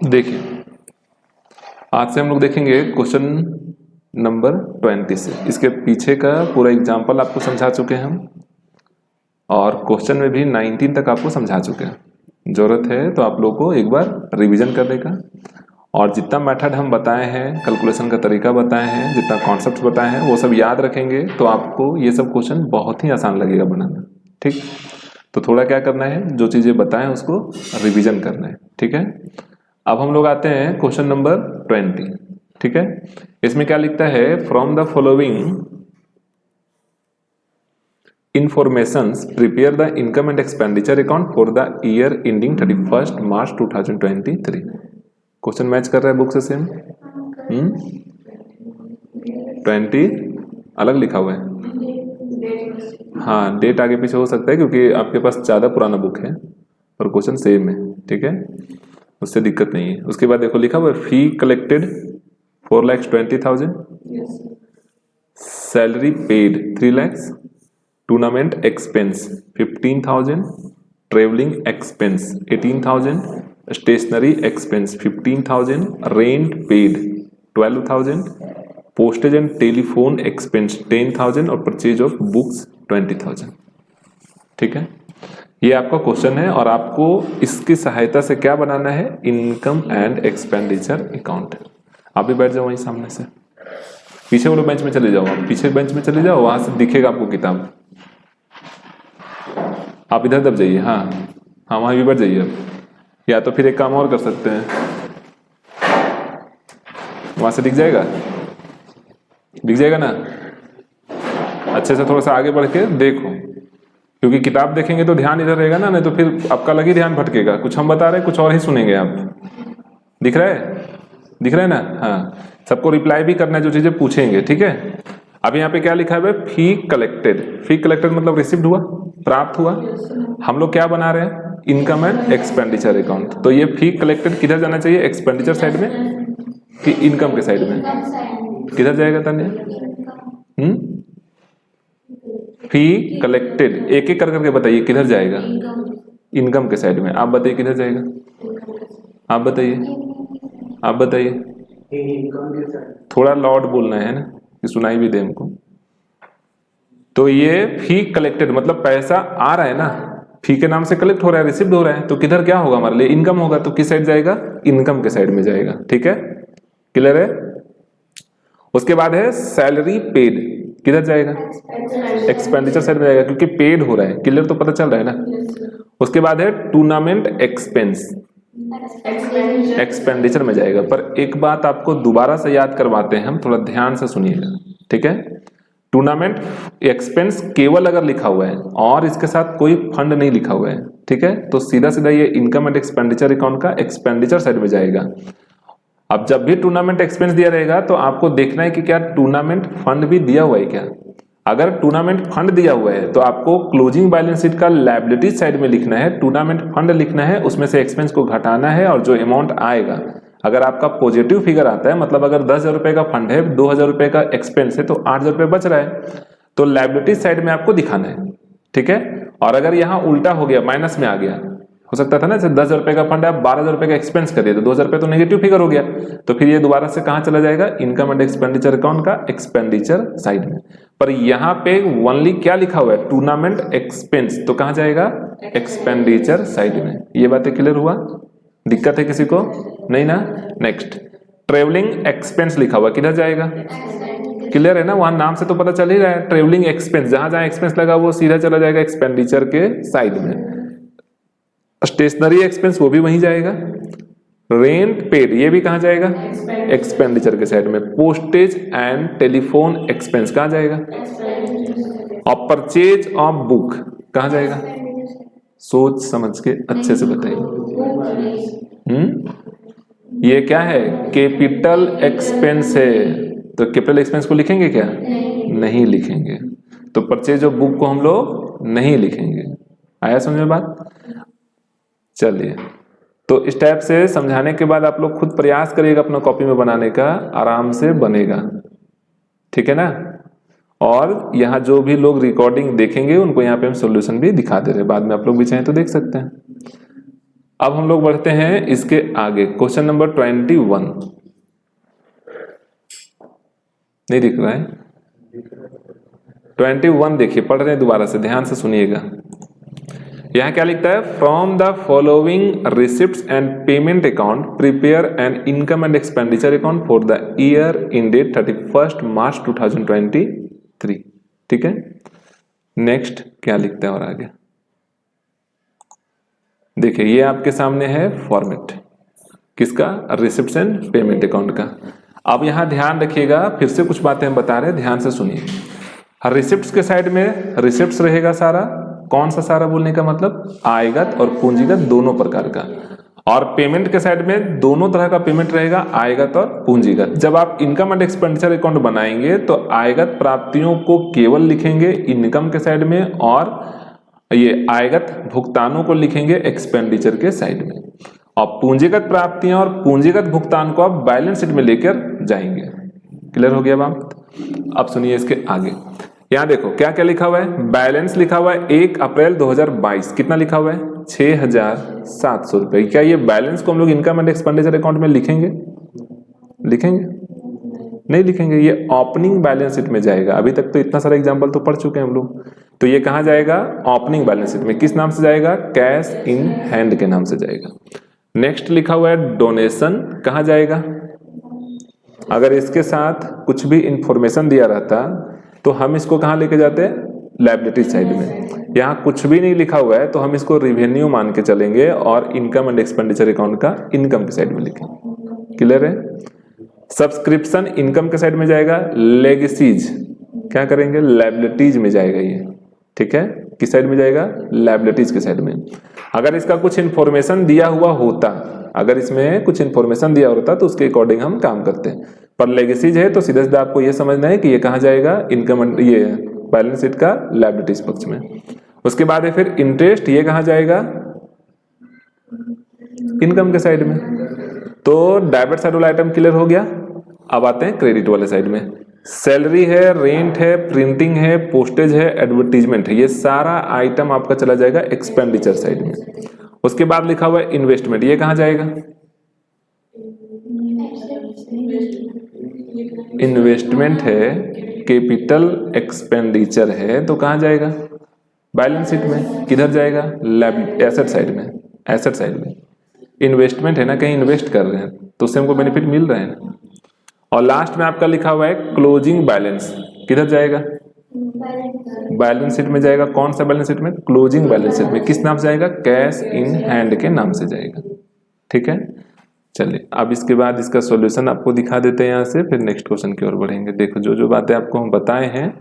देखिए, आज से हम लोग देखेंगे क्वेश्चन नंबर 20 से। इसके पीछे का पूरा एग्जाम्पल आपको समझा चुके हैं हम, और क्वेश्चन में भी 19 तक आपको समझा चुके हैं। जरूरत है तो आप लोग को एक बार रिवीजन करने का, और जितना मेथड हम बताए हैं, कैलकुलेशन का तरीका बताए हैं, जितना कॉन्सेप्ट बताए हैं, वो सब याद रखेंगे तो आपको ये सब क्वेश्चन बहुत ही आसान लगेगा बनाना। ठीक, तो थोड़ा क्या करना है, जो चीज़ें बताएं उसको रिवीजन करना है। ठीक है, अब हम लोग आते हैं क्वेश्चन नंबर 20। ठीक है, इसमें क्या लिखता है, from the following informations prepare the income and expenditure account for the year ending 31st March 2023। Question match कर रहा है बुक से सेम। 20 अलग लिखा हुआ है, हाँ डेट आगे पीछे हो सकता है क्योंकि आपके पास ज़्यादा पुराना बुक है और क्वेश्चन सेम है। ठीक है, उससे दिक्कत नहीं है। उसके बाद देखो लिखा हुआ है, fee collected 4,20,000, salary paid 3 lakhs, tournament expense 15,000, travelling expense 18,000, stationery expense 15,000, rent paid 12,000, postage and telephone expense 10,000 और परचेज ऑफ बुक्स 20,000। ठीक है, ये आपका क्वेश्चन है और आपको इसकी सहायता से क्या बनाना है, इनकम एंड एक्सपेंडिचर अकाउंट। आप भी बैठ जाओ वहीं सामने से, पीछे वाले बेंच में चले जाओ, आप पीछे बेंच में चले जाओ, वहां से दिखेगा आपको किताब। आप इधर दब जाइए, हाँ हाँ वहां भी बैठ जाइए आप, या तो फिर एक काम और कर सकते हैं, वहां से दिख जाएगा ना। अच्छे से थोड़ा सा आगे बढ़ के देखो, क्योंकि किताब देखेंगे तो ध्यान इधर रहेगा ना, नहीं तो फिर आपका अलग ही ध्यान भटकेगा। कुछ हम बता रहे हैं, कुछ और ही सुनेंगे आप। दिख रहा है ना, हाँ। सबको रिप्लाई भी करना है जो चीजें पूछेंगे। ठीक है, अब यहाँ पे क्या लिखा है, फी कलेक्टेड। फी कलेक्टेड मतलब रिसिव्ड हुआ, प्राप्त हुआ। हम लोग क्या बना रहे हैं, इनकम एंड एक्सपेंडिचर अकाउंट। तो ये फी कलेक्टेड किधर जाना चाहिए, एक्सपेंडिचर साइड में कि इनकम के साइड में, किधर जाएगा तान्या? फी कलेक्टेड एक एक करके बताइए किधर जाएगा, इनकम के साइड में। आप बताइए किधर जाएगा, आप बताइए। थोड़ा लाउड बोलना है ना कि सुनाई भी दे हमको। तो ये फी कलेक्टेड मतलब पैसा आ रहा है ना, फी के नाम से कलेक्ट हो रहा है, रिसीव्ड हो रहा है, तो किधर क्या होगा हमारे लिए, इनकम होगा। तो किस साइड जाएगा, इनकम के साइड में जाएगा। ठीक है, क्लियर है। उसके बाद है सैलरी पेड, किधर जाएगा, एक्सपेंडिचर साइड में जाएगा, क्योंकि पेड हो रहा है। क्लियर तो पता चल रहा है ना। उसके बाद है टूर्नामेंट एक्सपेंस, एक्सपेंडिचर में जाएगा। पर एक बात आपको दोबारा से याद करवाते हैं हम, थोड़ा ध्यान से सुनिएगा। ठीक है, टूर्नामेंट एक्सपेंस केवल अगर लिखा हुआ है और इसके साथ कोई फंड नहीं लिखा हुआ है, ठीक है, तो सीधा सीधा ये इनकम एंड एक्सपेंडिचर अकाउंट का एक्सपेंडिचर साइड में जाएगा। अब जब भी टूर्नामेंट एक्सपेंस दिया रहेगा तो आपको देखना है कि क्या टूर्नामेंट फंड भी दिया हुआ है क्या। अगर टूर्नामेंट फंड दिया हुआ है तो आपको क्लोजिंग बैलेंस शीट का लायबिलिटी साइड में लिखना है, टूर्नामेंट फंड लिखना है, उसमें से एक्सपेंस को घटाना है, और जो अमाउंट आएगा, अगर आपका पॉजिटिव फिगर आता है, मतलब अगर 10,000 रुपए का फंड है, 2,000 रुपए का एक्सपेंस है, तो 8,000 रुपए बच रहा है, तो लायबिलिटी साइड में आपको दिखाना है। ठीक है, और अगर यहां उल्टा हो गया, माइनस में आ गया, हो सकता था ना, जैसे 10,000 रुपए का फंड है, 12,000 रुपए का एक्सपेंस कर दिया, तो 2,000 रुपए तो नेगेटिव फिगर हो गया, तो फिर ये दोबारा से कहां चला जाएगा, इनकम एंड एक्सपेंडिचर अकाउंट का एक्सपेंडिचर साइड में। पर यहां पे ओनली क्या लिखा हुआ है, टूर्नामेंट एक्सपेंस, तो कहां जाएगा, एक्सपेंडिचर साइड में। ये बातें क्लियर हुआ, दिक्कत है किसी को, नहीं ना। नेक्स्ट, ट्रेवलिंग एक्सपेंस लिखा हुआ, किधर जाएगा, क्लियर है ना, वहां नाम से तो पता चल ही रहा है, ट्रेवलिंग एक्सपेंस, जहां जहां एक्सपेंस लगा वो सीधा चला जाएगा एक्सपेंडिचर के साइड में। स्टेशनरी एक्सपेंस वो भी वहीं जाएगा। रेंट पेड ये भी कहां जाएगा, एक्सपेंडिचर के साइड में। पोस्टेज एंड टेलीफोन एक्सपेंस कहां जाएगा, और परचेज ऑफ बुक कहां जाएगा। सोच समझ के अच्छे से बताइए। ये क्या है, कैपिटल एक्सपेंस है, तो कैपिटल एक्सपेंस को लिखेंगे क्या, नहीं लिखेंगे। तो परचेज ऑफ बुक को हम लोग नहीं लिखेंगे। आया समझ में बात। चलिए, तो इस टाइप से समझाने के बाद आप लोग खुद प्रयास करिएगा अपना कॉपी में बनाने का, आराम से बनेगा। ठीक है ना। और यहाँ जो भी लोग रिकॉर्डिंग देखेंगे उनको यहाँ पे हम सॉल्यूशन भी दिखा दे रहे हैं, बाद में आप लोग भी चाहें तो देख सकते हैं। अब हम लोग बढ़ते हैं इसके आगे, क्वेश्चन नंबर 21। नहीं दिख रहा है? 21 देखिए, पढ़ रहे हैं दोबारा से, ध्यान से सुनिएगा। यहां क्या लिखता है? From the following receipts and payment account prepare an income and expenditure account for the year ended 31 March 2023। ठीक है, नेक्स्ट क्या लिखता है और आगे देखिए, ये आपके सामने है फॉर्मेट किसका? रिसिप्ट्स एंड पेमेंट अकाउंट का। अब यहां ध्यान रखिएगा, फिर से कुछ बातें हम बता रहे हैं, ध्यान से सुनिए। रिसिप्ट्स के साइड में रिसिप्ट्स रहेगा सारा, कौन सा सारा बोलने का मतलब? आयगत और पूंजीगत दोनों प्रकार का। और पेमेंट के साइड में दोनों तरह का पेमेंट रहेगा, आयगत और पूंजीगत। जब आप इनकम एंड एक्सपेंडिचर अकाउंट बनाएंगे तो आयगत प्राप्तियों को केवल लिखेंगे इनकम के साइड में, और ये आयगत भुगतानों को लिखेंगे एक्सपेंडिचर के साइड में, और पूंजीगत प्राप्तियां और पूंजीगत भुगतान को आप बैलेंस शीट में लेकर जाएंगे। क्लियर हो गया बात? अब सुनिए इसके आगे, यहां देखो क्या क्या लिखा हुआ है। बैलेंस लिखा हुआ है 1 अप्रैल 2022, कितना लिखा हुआ है? 6,700 रुपए। क्या ये बैलेंस को हम लोग इनकम एंड एक्सपेंडिचर अकाउंट में लिखेंगे? नहीं लिखेंगे, ये ओपनिंग बैलेंस शीट में जाएगा। अभी तक तो इतना सारा एग्जांपल तो पढ़ चुके हैं हम लोग, तो ये कहां जाएगा? ओपनिंग बैलेंस शीट में। किस नाम से जाएगा? कैश इन हैंड के नाम से जाएगा। नेक्स्ट लिखा हुआ है डोनेशन, कहां जाएगा? अगर इसके साथ कुछ भी इंफॉर्मेशन दिया रहता तो हम इसको कहां लेके जाते हैं? लायबिलिटी साइड में। यहां कुछ भी नहीं लिखा हुआ है तो हम इसको रिवेन्यू मान के चलेंगे और इनकम एंड एक्सपेंडिचर अकाउंट का इनकम के साइड में लिखेंगे। क्लियर है? सब्सक्रिप्शन इनकम के साइड में जाएगा। लेगेसीज क्या करेंगे? लायबिलिटीज में जाएगा ये। ठीक है, किस साइड में जाएगा? लायबिलिटीज के साइड में। अगर इसका कुछ इंफॉर्मेशन दिया हुआ होता, अगर इसमें कुछ इंफॉर्मेशन दिया होता तो उसके अकॉर्डिंग हम काम करते हैं, पर लेगेसीज है तो सीधा सीधा आपको ये समझना है कि ये कहां जाएगा? इनकम, ये बैलेंस शीट का लायबिलिटीज पक्ष में। उसके बाद है फिर इंटरेस्ट, ये कहां जाएगा? इनकम के साइड में। तो डेबिट साइड वाला आइटम क्लियर हो गया। अब आते हैं क्रेडिट वाले साइड में। सैलरी है, रेंट है, प्रिंटिंग है, पोस्टेज है, एडवर्टीजमेंट है, ये सारा आइटम आपका चला जाएगा एक्सपेंडिचर साइड में। उसके बाद लिखा हुआ है इन्वेस्टमेंट, ये कहां जाएगा? इन्वेस्टमेंट है, कैपिटल एक्सपेंडिचर है, तो कहां जाएगा? बैलेंस शीट में। किधर जाएगा? एसेट साइड में। एसेट साइड में इन्वेस्टमेंट है ना, कहीं इन्वेस्ट कर रहे हैं तो उससे हमको बेनिफिट मिल रहा है ना। और लास्ट में आपका लिखा हुआ है क्लोजिंग बैलेंस, किधर जाएगा? बैलेंस शीट में जाएगा। कौन सा बैलेंस शीट में? क्लोजिंग बैलेंस शीट में। किस नाम से जाएगा? कैश इन हैंड के नाम से जाएगा। ठीक है, चलिए अब इसके बाद इसका सॉल्यूशन आपको दिखा देते हैं यहाँ से, फिर नेक्स्ट क्वेश्चन की ओर बढ़ेंगे। देखो जो जो बातें आपको हम बताए हैं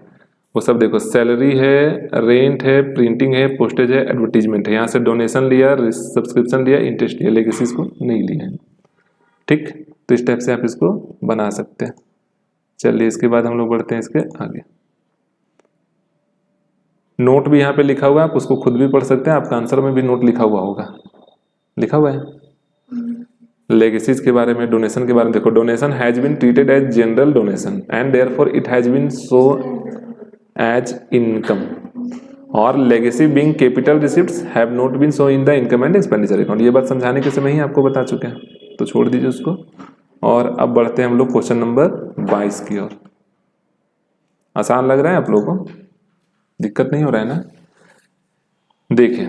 वो सब देखो, सैलरी है, रेंट है, प्रिंटिंग है, पोस्टेज है, एडवर्टीजमेंट है। यहाँ से डोनेशन लिया, सब्सक्रिप्शन लिया, इंटरेस्ट लिया, लेकिन इसको नहीं लिया है। ठीक, तो इस टाइप से आप इसको बना सकते हैं। चलिए इसके बाद हम लोग बढ़ते हैं इसके आगे। नोट भी यहाँ पे लिखा हुआ है, आप उसको खुद भी पढ़ सकते हैं। आपका आंसर में भी नोट लिखा हुआ होगा, लिखा हुआ है लेगेसीज के बारे में, डोनेशन के बारे में। देखो, donation has been treated as general donation and therefore it has been shown as income, और legacy being capital receipts have not been shown in the income and expenditure account. ये बात समझाने के समय ही आपको बता चुके हैं, तो छोड़ दीजिए उसको। और अब बढ़ते हैं हम लोग क्वेश्चन नंबर 22 की ओर। आसान लग रहा है आप लोगों को? दिक्कत नहीं हो रहा है ना? देखिए,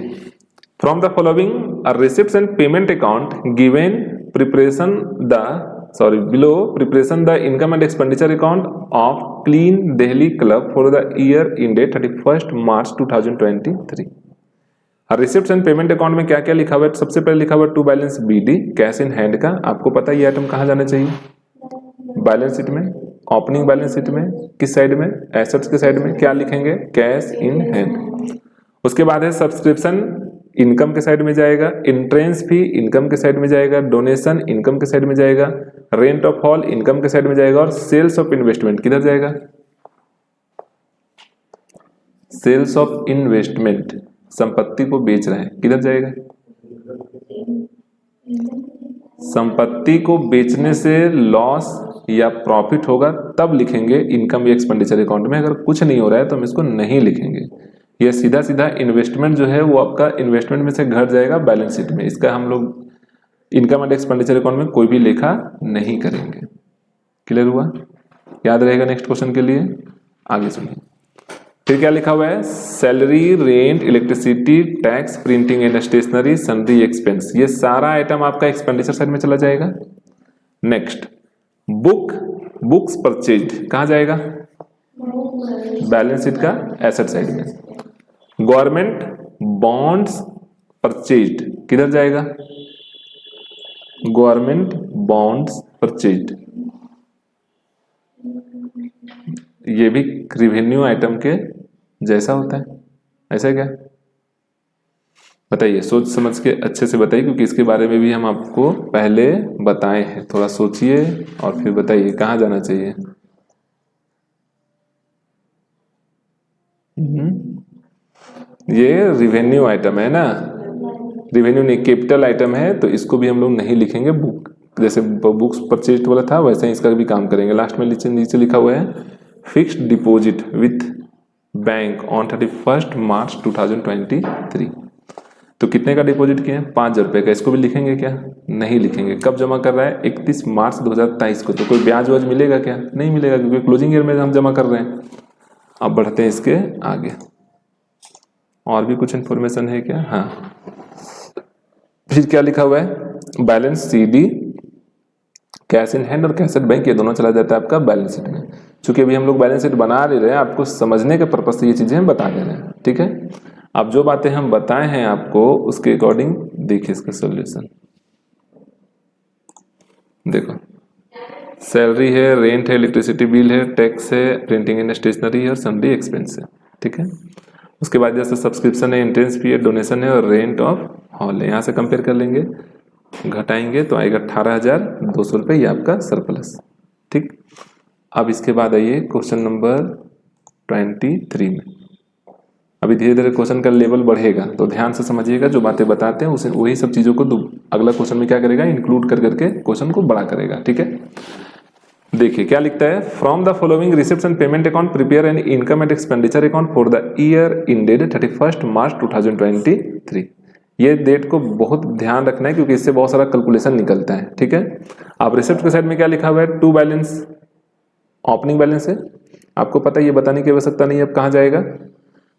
from the following receipts and payment account given preparation below preparation the income and expenditure account of Clean Delhi Club for the year ended 31st March 2023। Receipts and payment account में क्या क्या लिखा हुआ है? सबसे पहले लिखा हुआ है to balance BD, cash in hand का। आपको पता है ये आइटम कहाँ जाना चाहिए? बैलेंस शीट में, ओपनिंग बैलेंस शीट में। किस साइड में? एसेट्स के साइड में। क्या लिखेंगे? Cash in hand. उसके बाद है सब्सक्रिप्शन, इनकम के साइड में जाएगा। इंट्रेंस फी इनकम के साइड में जाएगा। डोनेशन इनकम के साइड में जाएगा। रेंट ऑफ हॉल इनकम के साइड में जाएगा। और सेल्स ऑफ इन्वेस्टमेंट किधर जाएगा? सेल्स ऑफ इन्वेस्टमेंट, संपत्ति को बेच रहे हैं, किधर जाएगा? संपत्ति को बेचने से लॉस या प्रॉफिट होगा तब लिखेंगे इनकम या एक्सपेंडिचर अकाउंट में। अगर कुछ नहीं हो रहा है तो हम इसको नहीं लिखेंगे। ये सीधा सीधा इन्वेस्टमेंट जो है वो आपका इन्वेस्टमेंट में से घट जाएगा बैलेंस शीट में। इसका हम लोग इनकम एंड एक्सपेंडिचर अकाउंट में कोई भी लेखा नहीं करेंगे। क्लियर हुआ? याद रहेगा नेक्स्ट क्वेश्चन के लिए। आगे सुनिए, फिर क्या लिखा हुआ है, salary, rent, electricity, tax, printing and stationery, sundry expense, ये सारा आइटम आपका एक्सपेंडिचर साइड में चला जाएगा। नेक्स्ट, बुक्स परचेज्ड कहां जाएगा? बैलेंस शीट का एसेट साइड में। गवर्नमेंट बॉन्ड्स परचेज्ड किधर जाएगा? गवर्नमेंट बॉन्ड्स परचेज्ड, ये भी रिवेन्यू आइटम के जैसा होता है। ऐसा क्या? बताइए, सोच समझ के अच्छे से बताइए, क्योंकि इसके बारे में भी हम आपको पहले बताए हैं। थोड़ा सोचिए और फिर बताइए कहाँ जाना चाहिए। ये रिवेन्यू आइटम है ना, रिवेन्यू नहीं, कैपिटल आइटम है, तो इसको भी हम लोग नहीं लिखेंगे। बुक जैसे बुक्स परचेज वाला था वैसे ही इसका भी काम करेंगे। लास्ट में नीचे लिखा हुआ है fixed deposit with bank on 31 March 2023। तो कितने का डिपॉजिट किए हैं? 5,000 रुपये का। इसको भी लिखेंगे क्या? नहीं लिखेंगे। कब जमा कर रहा है? 31 मार्च 2023 को। तो कोई ब्याज वाज मिलेगा क्या? नहीं मिलेगा, क्योंकि क्लोजिंग ईयर में हम जमा कर रहे हैं। अब बढ़ते हैं इसके आगे। और भी कुछ इंफॉर्मेशन है क्या? हाँ, फिर क्या लिखा हुआ है, balance CD, cash in hand और कैश एट बैंक, ये दोनों चला जाता है आपका बैलेंस शीट में। चूंकि अभी हम लोग बैलेंस शीट बना ले रहे हैं, आपको समझने के पर्पज से ये चीजें हम बता दे रहे हैं। ठीक है, अब जो बातें हम बताए हैं आपको उसके अकॉर्डिंग देखिए इसका सॉल्यूशन। देखो, सैलरी है, रेंट है, इलेक्ट्रिसिटी बिल है, टैक्स है, प्रिंटिंग एंड स्टेशनरी है और सन्ड्री एक्सपेंस है। ठीक है, उसके बाद जैसे सब्सक्रिप्शन है, एंट्रेंस फी है, डोनेशन है और रेंट ऑफ हॉल है। यहाँ से कंपेयर कर लेंगे, घटाएंगे तो आएगा 18,200 रुपये, ये आपका सरप्लस। ठीक, अब इसके बाद आइए क्वेश्चन नंबर 23 में। अभी धीरे धीरे क्वेश्चन का लेवल बढ़ेगा, तो ध्यान से समझिएगा। जो बातें बताते हैं उसे वही सब चीज़ों को अगला क्वेश्चन में क्या करेगा, इंक्लूड कर करके क्वेश्चन को बड़ा करेगा। ठीक है, देखिए क्या लिखता है, from the following receipts and payment account prepare an income and expenditure account for the year ended 31 March 2023। ये डेट को बहुत ध्यान रखना है, क्योंकि इससे बहुत सारा कैलकुलेशन निकलता है। ठीक है, अब रिसिप्ट के साइड में क्या लिखा हुआ है, टू बैलेंस, ओपनिंग बैलेंस है, आपको पता है, ये बताने की आवश्यकता नहीं है अब कहाँ जाएगा।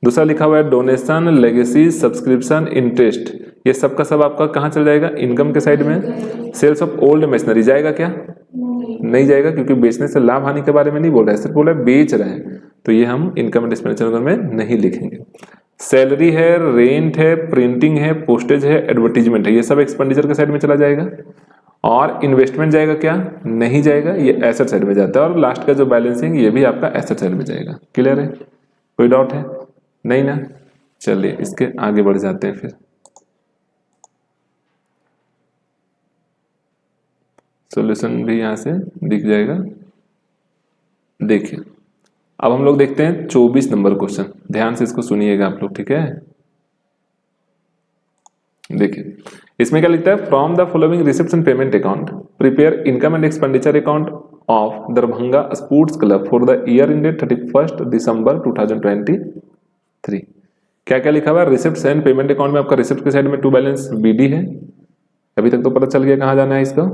दूसरा लिखा हुआ है डोनेशन, लेगेसी, सब्सक्रिप्शन, इंटरेस्ट, ये सब का सब आपका कहाँ चल जाएगा, इनकम के साइड में। सेल्स ऑफ ओल्ड मशीनरी जाएगा क्या? नहीं जाएगा, क्योंकि बेचने से लाभ हानि के बारे में नहीं बोल रहा है, सिर्फ बोल रहा है बेच रहे हैं, तो ये हम इनकम एंड एक्सपेंडिचर में नहीं लिखेंगे। सैलरी है, रेंट है, प्रिंटिंग है, पोस्टेज है, एडवर्टीजमेंट है, ये सब एक्सपेंडिचर के साइड में चला जाएगा। और इन्वेस्टमेंट जाएगा क्या? नहीं जाएगा, ये एसेट साइड में जाता है। और लास्ट का जो बैलेंसिंग, ये भी आपका एसेट साइड में जाएगा। क्लियर है? कोई डाउट है? नहीं ना? चलिए इसके आगे बढ़ जाते हैं। फिर सॉल्यूशन भी यहां से दिख जाएगा। देखिए, अब हम लोग देखते हैं 24 नंबर क्वेश्चन। ध्यान से इसको सुनिएगा आप लोग। ठीक है, देखिए इसमें क्या लिखता है, from the following receipts and payment account prepare income and expenditure account of Darbhanga sports club for the year ended 31 दिसंबर 2023। क्या क्या लिखा हुआ है, रिसिप्ट्स एंड पेमेंट अकाउंट में आपका रिसिप्ट के साइड में टू बैलेंस बीडी है। अभी तक तो पता चल गया कहाँ जाना है इसको।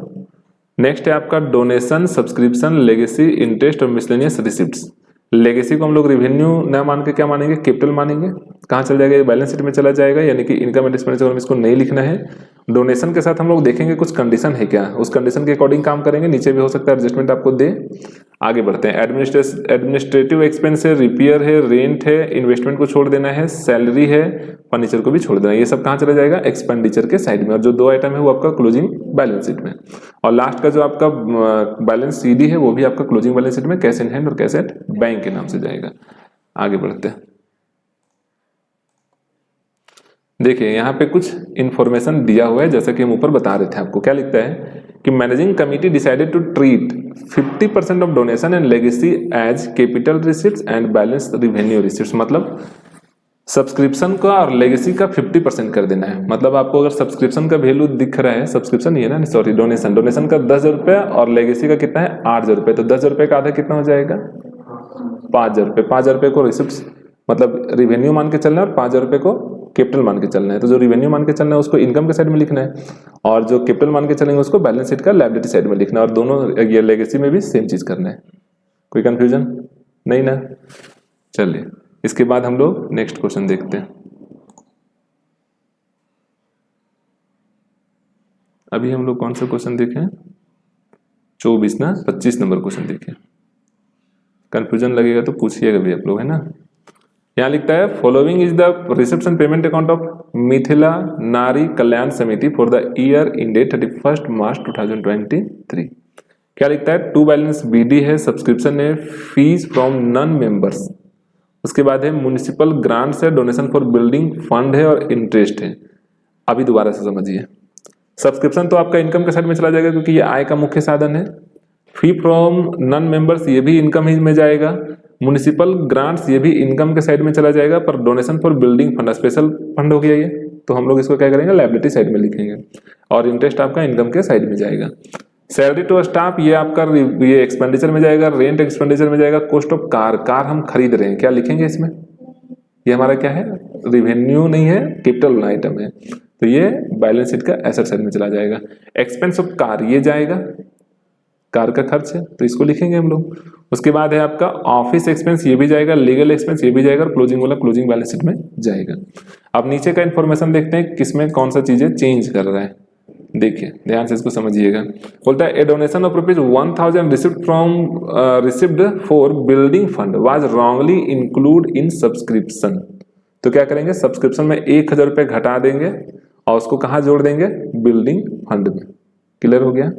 नेक्स्ट है आपका डोनेशन, सब्सक्रिप्शन, लेगेसी, इंटरेस्ट और मिसलेनियस रिसिप्ट्स। लेगेसी को हम लोग रिवेन्यू न मान के क्या मानेंगे, कैपिटल मानेंगे। कहाँ चल जाएगा, ये बैलेंस शीट में चला जाएगा, यानी कि इनकम एंड एक्सपेंडिचर में इसको नहीं लिखना है। डोनेशन के साथ हम लोग देखेंगे कुछ कंडीशन है क्या, उस कंडीशन के अकॉर्डिंग काम करेंगे। नीचे भी हो सकता है एडजस्टमेंट आपको दे। आगे बढ़ते हैं, एडमिनिस्ट्रेटिव एक्सपेंस है, रिपेयर है, रेंट है, इन्वेस्टमेंट को छोड़ देना है, सैलरी है, फर्नीचर को भी छोड़ देना है। ये सब कहाँ चला जाएगा, एक्सपेंडिचर के साइड में। और जो दो आइटम है वो आपका क्लोजिंग बैलेंस शीट में। और लास्ट का जो आपका बैलेंस सीडी है वो भी आपका क्लोजिंग बैलेंस शीट में कैश इन हैंड और कैश एट बैंक के नाम से जाएगा। आगे बढ़ते हैं, देखिए यहाँ पे कुछ इंफॉर्मेशन दिया हुआ है, जैसा कि हम ऊपर बता रहे थे आपको। क्या लिखता है कि managing committee decided to treat 50% of donation and legacy as capital receipts and balance revenue receipts. मतलब सब्सक्रिप्शन का और लेगेसी का 50% कर देना है। मतलब आपको अगर सब्सक्रिप्शन का वैल्यू दिख रहा है, सब्सक्रिप्शन ही है ना, सॉरी डोनेशन का 10,000 रुपये और लेगेसी का कितना है 8,000 रुपये। तो 10,000 रुपये का आधा कितना हो जाएगा 5,000 रुपये। 5,000 रुपये को रिसिप्ट मतलब रिवेन्यू मान के चलना है और 5,000 रुपये को कैपिटल मान के चलना है। तो जो रिवेन्यू मान के चलना है उसको इनकम के साइड में लिखना है और जो कैपिटल मान के चलेंगे उसको बैलेंस शीट का लायबिलिटी साइड में लिखना है। और दोनों ये लेगेसी में भी सेम चीज करना है। कोई कंफ्यूजन नहीं ना? चलिए इसके बाद हम लोग नेक्स्ट क्वेश्चन देखते हैं। अभी हम लोग कौन सा क्वेश्चन देखें? 24 ना 25 नंबर क्वेश्चन देखें। कंफ्यूजन लगेगा तो पूछिएगा भी आप लोग, है ना। यहाँ लिखता है following is the reception payment account of Mithila नारी कल्याण समिति for the year ended 31 March 2023। क्या लिखता है? टू बैलेंस बीडी है, सब्सक्रिप्शन है, फीस फ्रॉम नॉन मेंबर्स, उसके बाद है म्युनिसिपल ग्रांट्स है, डोनेशन फॉर बिल्डिंग फंड है और इंटरेस्ट है। अभी दोबारा से समझिए। सब्सक्रिप्शन तो आपका इनकम के साइड में चला जाएगा क्योंकि ये आय का मुख्य साधन है। फी फ्रॉम नॉन मेंबर्स ये भी इनकम ही में जाएगा। म्युनिसिपल ग्रांट्स ये भी इनकम के साइड में चला जाएगा। पर donation for building fund special fund हो गया ये, तो हम लोग इसको क्या करेंगे? लायबिलिटी साइड में लिखेंगे। और इंटरेस्ट आपका इनकम के साइड में जाएगा। सैलरी टू स्टाफ ये आपका ये एक्सपेंडिचर में जाएगा। रेंट एक्सपेंडिचर में जाएगा। कॉस्ट ऑफ कार हम खरीद रहे हैं, क्या लिखेंगे इसमें? ये हमारा क्या है? रिवेन्यू नहीं है, कैपिटल आइटम है, तो ये बैलेंस शीट का एसेट साइड में चला जाएगा। एक्सपेंस ऑफ कार ये जाएगा, कार का खर्च है, तो इसको लिखेंगे हम लोग। उसके बाद है आपका ऑफिस एक्सपेंस ये भी जाएगा, लीगल एक्सपेंस ये भी जाएगा और क्लोजिंग वाला क्लोजिंग बैलेंस शीट में जाएगा। अब नीचे का इंफॉर्मेशन देखते हैं किसमें कौन सा चीजें चेंज कर रहा है। देखिए ध्यान से इसको समझिएगा। बोलता है a donation of ₹1000 received for building fund was wrongly include in subscription. तो क्या करेंगे? सब्सक्रिप्शन में 1000 रुपये घटा देंगे और उसको कहाँ जोड़ देंगे? बिल्डिंग फंड में। क्लियर हो गया?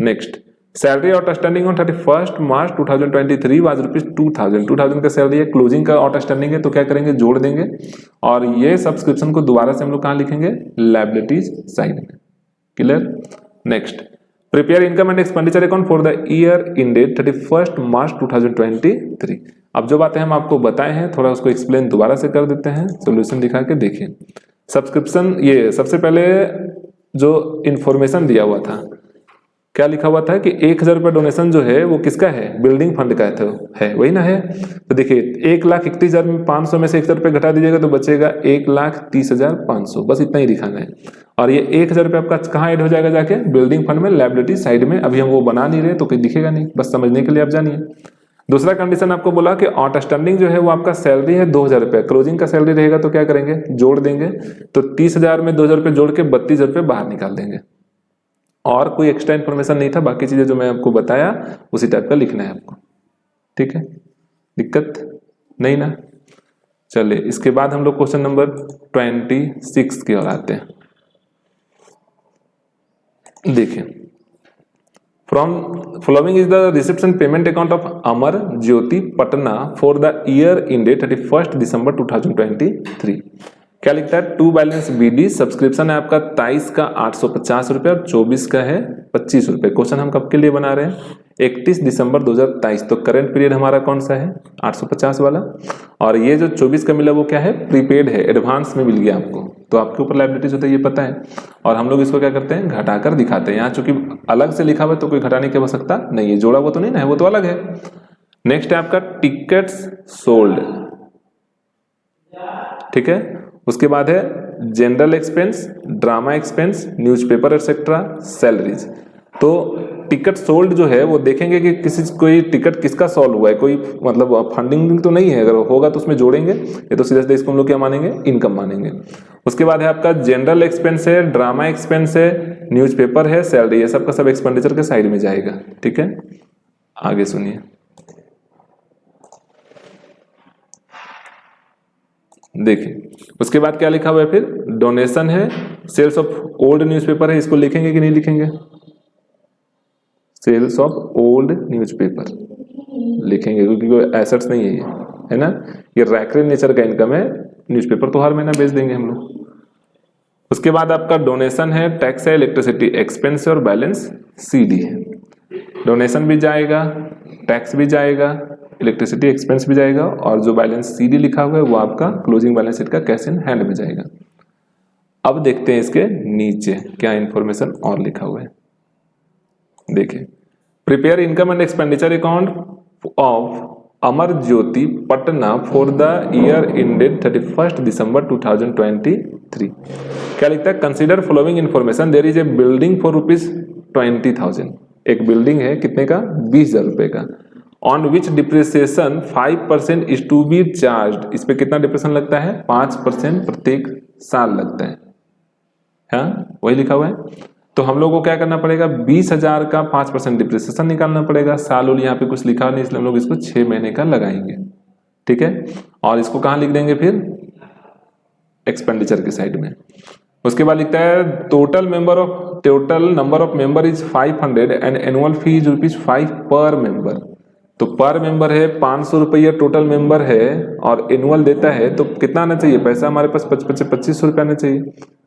Next, salary outstanding on 31 March 2023 was ₹2000। 2000 का सैलरी है, क्लोजिंग का आउटस्टैंडिंग है, तो क्या करेंगे? जोड़ देंगे। और ये सब्सक्रिप्शन को दोबारा से हम लोग कहाँ लिखेंगे? लायबिलिटीज साइड में। Clear? Next, prepare income and expenditure account for the year ended 31 March 2023। अब जो बातें हम आपको बताए हैं थोड़ा उसको एक्सप्लेन दोबारा से कर देते हैं, सोल्यूशन दिखा के देखिए। सब्सक्रिप्शन ये सबसे पहले जो इंफॉर्मेशन दिया हुआ था, क्या लिखा हुआ था कि 1000 रुपये डोनेशन जो है वो किसका है? बिल्डिंग फंड का है, वही ना है। तो देखिए 1,31,500 में से 1000 रुपये घटा दीजिएगा तो बचेगा 1,30,500, बस इतना ही दिखाना है। और ये 1000 रुपये आपका कहाँ ऐड हो जाएगा? जाके बिल्डिंग फंड में, लायबिलिटी साइड में। अभी हम वो बना नहीं रहे तो कोई दिखेगा नहीं, बस समझने के लिए आप जानिए। दूसरा कंडीशन आपको बोला कि आउटस्टैंडिंग जो है वो आपका सैलरी है 2000 रुपये, क्लोजिंग का सैलरी रहेगा तो क्या करेंगे? जोड़ देंगे। तो 30,000 में 2000 रुपये जोड़ के 32,000 रुपये बाहर निकाल देंगे। और कोई एक्स्ट्रा इन्फॉर्मेशन नहीं था, बाकी चीजें जो मैं आपको बताया उसी टाइप का लिखना है आपको। ठीक है, दिक्कत नहीं ना? चलिए इसके बाद हम लोग क्वेश्चन नंबर 26 की ओर आते हैं। देखिए, from following is the reception payment account of Amar Jyoti Patna for the year ended 31 दिसंबर 2023। क्या लिखता है? टू बैलेंस बीडी, सब्सक्रिप्शन है आपका 23 का 850 रुपये और 24 का है 25 रुपये। क्वेश्चन हम कब के लिए बना रहे हैं? 31 दिसंबर 2023। तो करंट पीरियड हमारा कौन सा है? 850 वाला। और ये जो 24 का मिला वो क्या है? प्रीपेड है, एडवांस में मिल गया आपको, तो आपके ऊपर लायबिलिटीज होता है, ये पता है। और हम लोग इसको क्या करते हैं? घटाकर दिखाते हैं। यहाँ चूंकि अलग से लिखा हुआ है तो कोई घटाने की आवश्यकता नहीं है, जोड़ा वो तो नहीं ना है, वो तो अलग है। नेक्स्ट है आपका टिकट्स सोल्ड, ठीक है। उसके बाद है general expense, drama expense, newspaper etcetera, salaries. तो टिकट सोल्ड जो है वो देखेंगे कि कोई टिकट किसका सॉल्व हुआ है, कोई मतलब फंडिंग तो नहीं है, अगर होगा तो उसमें जोड़ेंगे, ये तो सीधा सीधा इसको हम लोग क्या मानेंगे? इनकम मानेंगे। उसके बाद है आपका जनरल एक्सपेंस है, ड्रामा एक्सपेंस है, न्यूज़पेपर है, सैलरी, ये सब का सब एक्सपेंडिचर के साइड में जाएगा। ठीक है, आगे सुनिए। देखिए उसके बाद क्या लिखा हुआ है? फिर डोनेशन है, सेल्स ऑफ ओल्ड न्यूज़पेपर है, इसको लिखेंगे कि नहीं लिखेंगे? सेल्स ऑफ ओल्ड न्यूज़पेपर लिखेंगे क्योंकि कोई एसेट्स नहीं है ये, है ना। ये रैकरेंट नेचर का इनकम है, न्यूज़पेपर तो हर महीना बेच देंगे हम लोग। उसके बाद आपका डोनेशन है, टैक्स है, इलेक्ट्रिसिटी एक्सपेंस है और बैलेंस सीडी है। डोनेशन भी जाएगा, टैक्स भी जाएगा, इलेक्ट्रिसिटी एक्सपेंस भी जाएगा और जो बैलेंस सीडी लिखा हुआ है वो आपका क्लोजिंग बैलेंस शीट का कैश इन हैंड में जाएगा। अब देखते हैं इसके नीचे क्या इंफॉर्मेशन और लिखा हुआ है। देखिए, prepare income and expenditure account of Amar Jyoti Patna for the year ended 31 दिसंबर 2023। क्या लिखता है? Consider following information, there is a building for ₹20,000। एक बिल्डिंग है कितने का? 20,000 रुपए का। On which depreciation 5% is to be charge. इस पे कितना डिप्रेशन लगता है? 5% प्रत्येक साल लगता है। हाँ, वही लिखा हुआ है। तो हम लोग को क्या करना पड़ेगा? 20,000 का 5% डिप्रिसिएशन निकालना पड़ेगा। साल उल यहाँ पे कुछ लिखा नहीं, इसलिए हम लोग इसको 6 महीने का लगाएंगे। ठीक है, और इसको कहाँ लिख देंगे फिर? एक्सपेंडिचर के साइड में। उसके बाद लिखता है total number of member is 500 and annual fee is ₹5 पर मेंबर। तो पर मेंबर है 500 रुपया टोटल मेंबर है, और एनुअल देता है तो कितना आना चाहिए पैसा? हमारे पास 2500 रुपया आना चाहिए।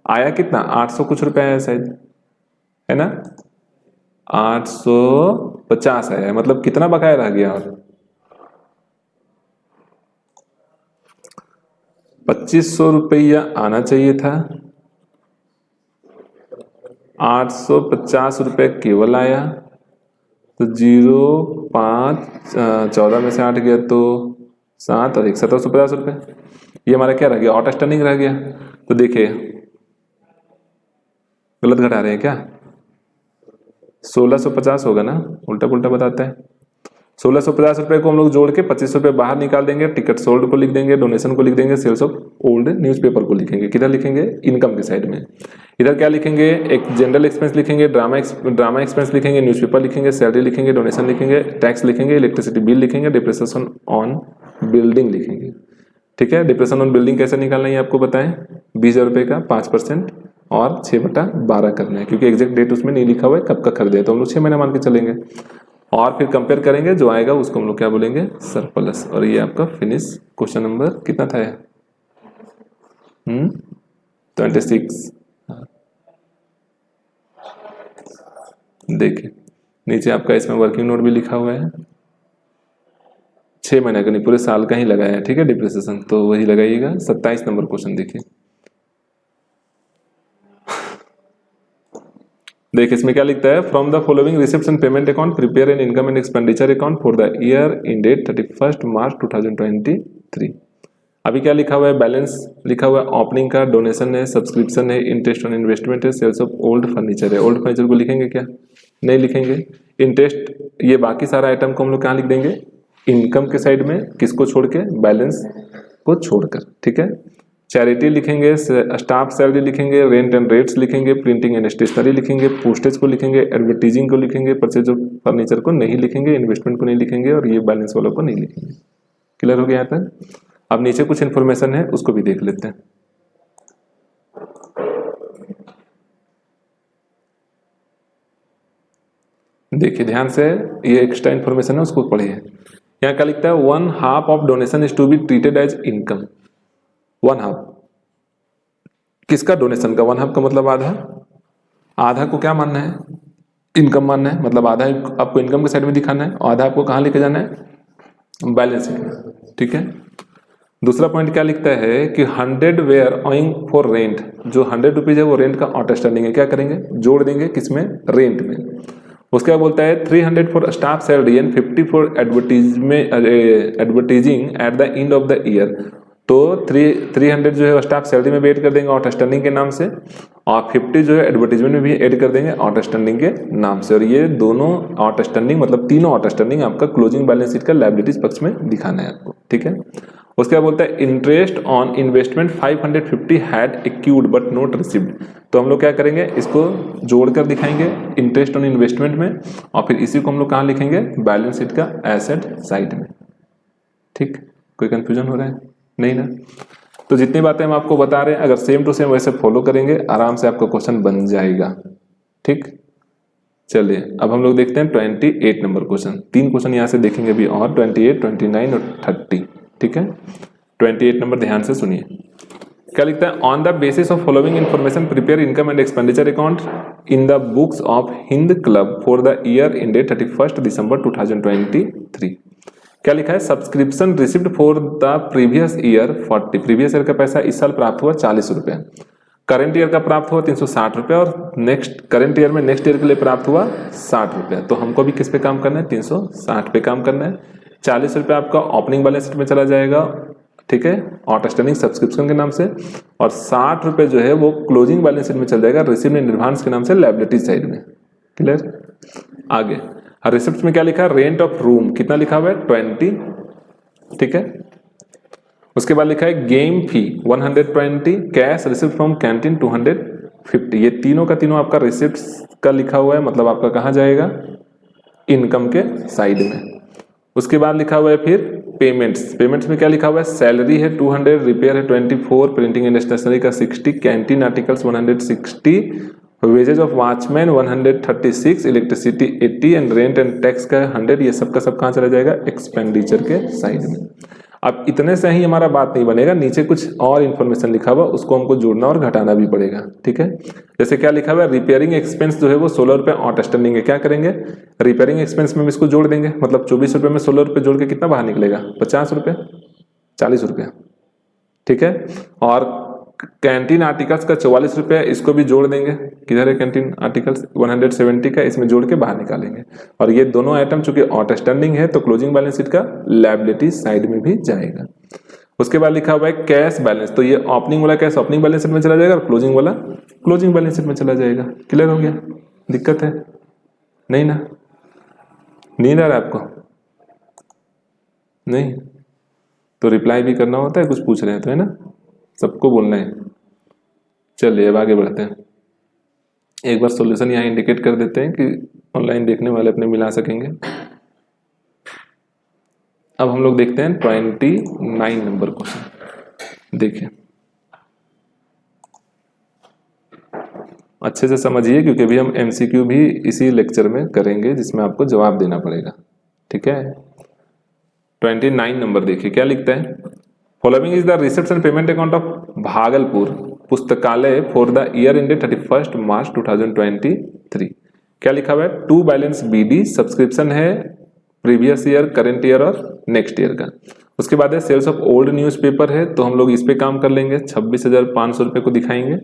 आया कितना? 800 कुछ रुपया आया शायद, है ना? 850 आया, मतलब कितना बकाया रह गया? और 2500 रुपया आना चाहिए था, 850 रुपये केवल आया। तो 0,5 14 में से 8 गया तो 7 और 1 1750 रुपये। ये हमारा क्या रह गया? आउटस्टैंडिंग रह गया। तो देखिए गलत घटा रहे हैं क्या? 1650 होगा ना, उल्टा पुल्टा बताता है। 1650 रुपये को हम लोग जोड़ के 2500 रुपये बाहर निकाल देंगे। टिकट सोल्ड को लिख देंगे, डोनेशन को लिख देंगे, सेल्स ऑफ ओल्ड न्यूज़पेपर को लिखेंगे। किधर लिखेंगे? इनकम के साइड में। इधर क्या लिखेंगे? एक जनरल एक्सपेंस लिखेंगे, ड्रामा एक्सपेंस लिखेंगे, न्यूज़पेपर लिखेंगे, सैलरी लिखेंगे, डोनेशन लिखेंगे, टैक्स लिखेंगे, इलेक्ट्रिसिटी बिल लिखेंगे, डिप्रिसिएशन ऑन बिल्डिंग लिखेंगे। ठीक है, डिप्रेशन ऑन बिल्डिंग कैसे निकालना है आपको बताएं? 20,000 रुपये का 5% और 6/12 करना है, क्योंकि एग्जैक्ट डेट उसमें नहीं लिखा हुआ है कब का खरीदे, तो हम लोग 6 महीना मान के चलेंगे। और फिर कंपेयर करेंगे, जो आएगा उसको हम लोग क्या बोलेंगे? सरप्लस। और ये आपका फिनिश क्वेश्चन नंबर कितना था? 26। देखिए नीचे आपका इसमें वर्किंग नोट भी लिखा हुआ है। 6 महीने का नहीं, पूरे साल का ही लगाया है। ठीक है, डिप्रिसिएशन तो वही लगाइएगा। 27 नंबर क्वेश्चन देखिए। देखिए इसमें क्या लिखता है? From the following receipts and payment account prepare an income and expenditure account for the year ended 31 March 2023। अभी क्या लिखा हुआ है? बैलेंस लिखा हुआ है ओपनिंग का, डोनेशन है, सब्सक्रिप्शन है, इंटरेस्ट ऑन इन्वेस्टमेंट है, सेल्स ऑफ ओल्ड फर्नीचर है। ओल्ड फर्नीचर को लिखेंगे क्या? नहीं लिखेंगे। इंटरेस्ट, ये बाकी सारा आइटम को हम लोग कहाँ लिख देंगे? इनकम के साइड में। किसको छोड़ के? बैलेंस को छोड़कर। ठीक है, चैरिटी लिखेंगे, स्टाफ सैलरी लिखेंगे, रेंट एंड रेट्स लिखेंगे, प्रिंटिंग एंड स्टेशनरी लिखेंगे, पोस्टेज को लिखेंगे, एडवर्टीजिंग को लिखेंगे, परचेज ऑफ फर्नीचर को नहीं लिखेंगे, इन्वेस्टमेंट को नहीं लिखेंगे, और ये बैलेंस वालों को नहीं लिखेंगे। क्लियर हो गया यहाँ तक? अब नीचे कुछ इन्फॉर्मेशन है, उसको भी देख लेते हैं। देखिए ध्यान से, ये एक्स्ट्रा इन्फॉर्मेशन है, उसको पढ़िए। यहाँ क्या लिखता है? 1/2 of donation is to be treated as income. 1/2 किसका? डोनेशन का। 1/2 का मतलब आधा। आधा को क्या मानना है? इनकम मानना है। मतलब आधा आपको इनकम के साइड में दिखाना है, और आधा आपको कहाँ लेके जाना है? Balance sheet. ठीक है, दूसरा पॉइंट क्या लिखता है कि 100 वेयर ओइंग फॉर रेंट। जो 100 रुपीज है वो रेंट का आउटस्टैंडिंग है। क्या करेंगे? जोड़ देंगे किसमें? रेंट में। उसके बाद बोलता है 300 for staff salary and 50 for advertising at the end of the year. तो 300 जो है स्टाफ सैलरी में भी ऐड कर देंगे आउटस्टैंडिंग के नाम से, और 50 जो है एडवर्टीजमेंट में भी ऐड कर देंगे आउटस्टैंडिंग के नाम से। और ये दोनों आउटस्टैंडिंग, मतलब तीनों आउटस्टैंडिंग आपका क्लोजिंग बैलेंस शीट का लायबिलिटीज पक्ष में दिखाना है आपको। ठीक है, उसके बाद बोलता है interest on investment 550 had accrued but not received. तो हम लोग क्या करेंगे? इसको जोड़कर दिखाएंगे इंटरेस्ट ऑन इन्वेस्टमेंट में, और फिर इसी को हम लोग कहाँ लिखेंगे? बैलेंस शीट का एसेट साइड में। ठीक, कोई कंफ्यूजन हो रहा है? नहीं ना? तो जितनी बातें हम आपको बता रहे हैं, अगर सेम टू सेम वैसे फॉलो करेंगे, आराम से आपका क्वेश्चन बन जाएगा। ठीक, चलिए अब हम लोग देखते हैं 28 नंबर क्वेश्चन। 3 क्वेश्चन यहाँ से देखेंगे अभी, और 28, 29 और 30। ठीक है, 28 नंबर ध्यान से सुनिए। क्या लिखता है? On the basis of following information prepare income and expenditure account in the books of Hind club for the year ended 31 दिसंबर 2023। क्या लिखा है? Subscription received for the previous year 40। Previous year का पैसा इस साल प्राप्त हुआ 40 रुपये, करंट ईयर का प्राप्त हुआ 360 रुपये, और नेक्स्ट करंट ईयर में नेक्स्ट ईयर के लिए प्राप्त हुआ 60 रुपये। तो हमको भी किस पे काम करना है? 360 पे काम करना है। 40 रुपये आपका ओपनिंग बैलेंस शीट में चला जाएगा, ठीक है, आउटस्टैंडिंग सब्सक्रिप्शन के नाम से, और 60 रुपये जो है वो क्लोजिंग बैलेंस शीट में चल जाएगा रिसीव्ड इन एडवांस के नाम से लायबिलिटी साइड में। क्लियर? आगे रिसिप्ट में क्या लिखा है? रेंट ऑफ रूम कितना लिखा हुआ है? 20, ठीक है। उसके बाद लिखा है game fee 120, cash receipt from canteen 250। ये तीनों का तीनों आपका रिसिप्ट का लिखा हुआ है, मतलब आपका कहाँ जाएगा? इनकम के साइड में। उसके बाद लिखा हुआ है फिर पेमेंट्स। पेमेंट्स में क्या लिखा हुआ है? सैलरी है 200, रिपेयर है 24, प्रिंटिंग एंड स्टेशनरी का 60, canteen articles 160, wages of watchman 136, electricity 80 and rent and tax का 100। ये सब का सब कहाँ चला जाएगा? एक्सपेंडिचर के साइड में। अब इतने से ही हमारा बात नहीं बनेगा, नीचे कुछ और इन्फॉर्मेशन लिखा हुआ, उसको हमको जोड़ना और घटाना भी पड़ेगा, ठीक है। जैसे क्या लिखा हुआ है? रिपेयरिंग एक्सपेंस जो है वो 16 रुपये आउटस्टैंडिंग है। क्या करेंगे? रिपेयरिंग एक्सपेंस में इसको जोड़ देंगे, मतलब 24 रुपये में 16 रुपये जोड़ के कितना बाहर निकलेगा? 50 रुपये, 40 रुपये, ठीक है। और कैंटीन आर्टिकल्स का 44 रुपये, इसको भी जोड़ देंगे। किधर है कैंटीन आर्टिकल्स? 170 का, इसमें जोड़ के बाहर निकालेंगे। और ये दोनों आइटम चूंकि आउटस्टैंडिंग है तो क्लोजिंग बैलेंस शीट का लायबिलिटी साइड में भी जाएगा। उसके बाद लिखा हुआ है कैश बैलेंस, तो ये ओपनिंग वाला कैश ओपनिंग बैलेंस शीट में चला जाएगा और क्लोजिंग वाला क्लोजिंग बैलेंस शीट में चला जाएगा। क्लियर हो गया? दिक्कत है? नहीं ना? नींद आ रहा है आपको? नहीं तो रिप्लाई भी करना होता है, कुछ पूछ रहे हैं तो, है ना? सबको बोलना है। चलिए अब आगे बढ़ते हैं। एक बार सॉल्यूशन यहाँ इंडिकेट कर देते हैं कि ऑनलाइन देखने वाले अपने मिला सकेंगे। अब हम लोग देखते हैं 29 नंबर क्वेश्चन। देखिए अच्छे से समझिए, क्योंकि अभी हम एमसीक्यू भी इसी लेक्चर में करेंगे जिसमें आपको जवाब देना पड़ेगा, ठीक है। 29 नंबर देखिए क्या लिखता है? Following is the receipts and payment account of Bhagalpur पुस्तकालय for the year ended 31 March 2023। क्या लिखा हुआ है? टू बैलेंस बीडी, सब्सक्रिप्शन है प्रीवियस ईयर, करंट ईयर और नेक्स्ट ईयर का। उसके बाद है सेल्स ऑफ ओल्ड न्यूज़पेपर है, तो हम लोग इस पे काम कर लेंगे, 26,500 रुपये को दिखाएंगे।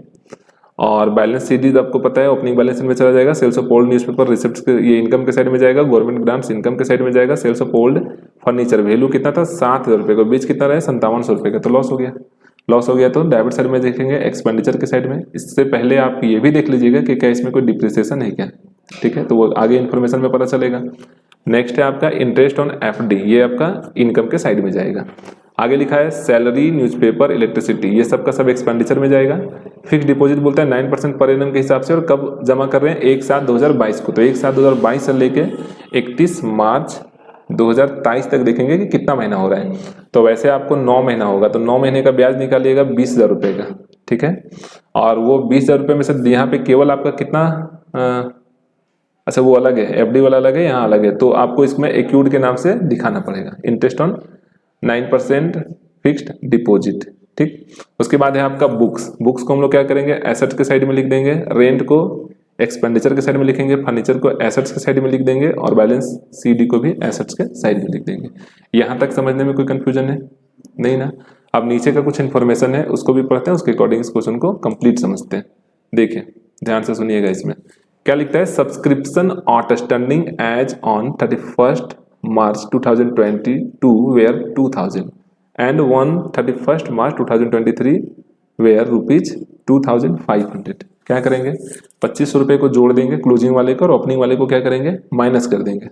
और बैलेंस सीरीज आपको पता है ओपनिंग बैलेंस में चला जाएगा, sales of old newspaper receipts के ये इनकम के साइड में जाएगा, गवर्नमेंट ग्रांट्स इनकम के साइड में जाएगा, sales of old furniture value कितना था? 7,000 रुपये का, बीच कितना रहे? 5700 रुपये का, तो लॉस हो गया। लॉस हो गया तो डेबिट साइड में देखेंगे, एक्सपेंडिचर के साइड में। इससे पहले आप ये भी देख लीजिएगा कि क्या इसमें कोई डिप्रिसिएशन है क्या, ठीक है, तो वो आगे इन्फॉर्मेशन में पता चलेगा। नेक्स्ट है आपका इंटरेस्ट ऑन एफडी, ये आपका इनकम के साइड में जाएगा। आगे लिखा है सैलरी, न्यूज़पेपर, इलेक्ट्रिसिटी, ये सब का सब एक्सपेंडिचर में जाएगा। फिक्स डिपॉजिट बोलता है 9% पर एनम के हिसाब से, और कब जमा कर रहे हैं? 1/7/2022 को, तो 1/7/2022 से लेके 31 मार्च 2023 तक देखेंगे कि कितना महीना हो रहा है। तो वैसे आपको 9 महीना होगा, तो 9 महीने का ब्याज निकालिएगा 20,000 रुपये का, ठीक है। और वो 20,000 रुपये में से यहाँ पे केवल आपका कितना अच्छा वो अलग है, एफडी वाला अलग है, यहाँ अलग है, तो आपको इसमें एक्यूड के नाम से दिखाना पड़ेगा। इंटरेस्ट ऑन 9% फिक्स्ड डिपॉजिट, ठीक। उसके बाद है आपका बुक्स। बुक्स को हम लोग क्या करेंगे? एसेट्स के साइड में लिख देंगे, रेंट को एक्सपेंडिचर के साइड में लिखेंगे, फर्नीचर को एसेट्स के साइड में लिख देंगे, और बैलेंस सीडी को भी एसेट्स के साइड में लिख देंगे। यहाँ तक समझने में कोई कंफ्यूजन है? नहीं ना? अब नीचे का कुछ इन्फॉर्मेशन है उसको भी पढ़ते हैं, उसके अकॉर्डिंग इस क्वेश्चन को कंप्लीट समझते हैं। देखिए ध्यान से सुनिएगा, इसमें क्या लिखता है? Subscription outstanding as on 31 March 2022 were 2000 and on 31 March 2023 were rupees 2500। क्या करेंगे? 2500 रुपये को जोड़ देंगे क्लोजिंग वाले को, और ओपनिंग वाले को क्या करेंगे? माइनस कर देंगे।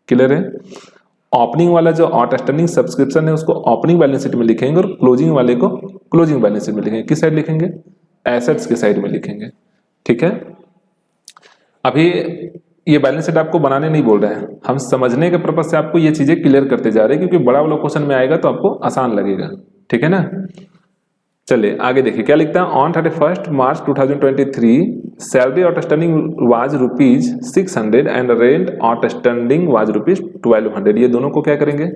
क्लियर है? ओपनिंग वाला जो आउटस्टैंडिंग सब्सक्रिप्शन है उसको ओपनिंग बैलेंस शीट में लिखेंगे, और क्लोजिंग वाले को क्लोजिंग बैलेंस शीट में लिखेंगे। किस साइड लिखेंगे? एसेट्स के साइड में लिखेंगे, ठीक है। अभी ये बैलेंस शीट आपको बनाने नहीं बोल रहे हैं, हम समझने के पर्पज से आपको ये चीजें क्लियर करते जा रहे हैं, क्योंकि बड़ा वाला क्वेश्चन में आएगा तो आपको आसान लगेगा, ठीक है ना। चलिए आगे देखिए क्या लिखता है? On 31 March 2023 salary outstanding was rupees 600 and rent outstanding was rupees 1200। ये दोनों को क्या करेंगे?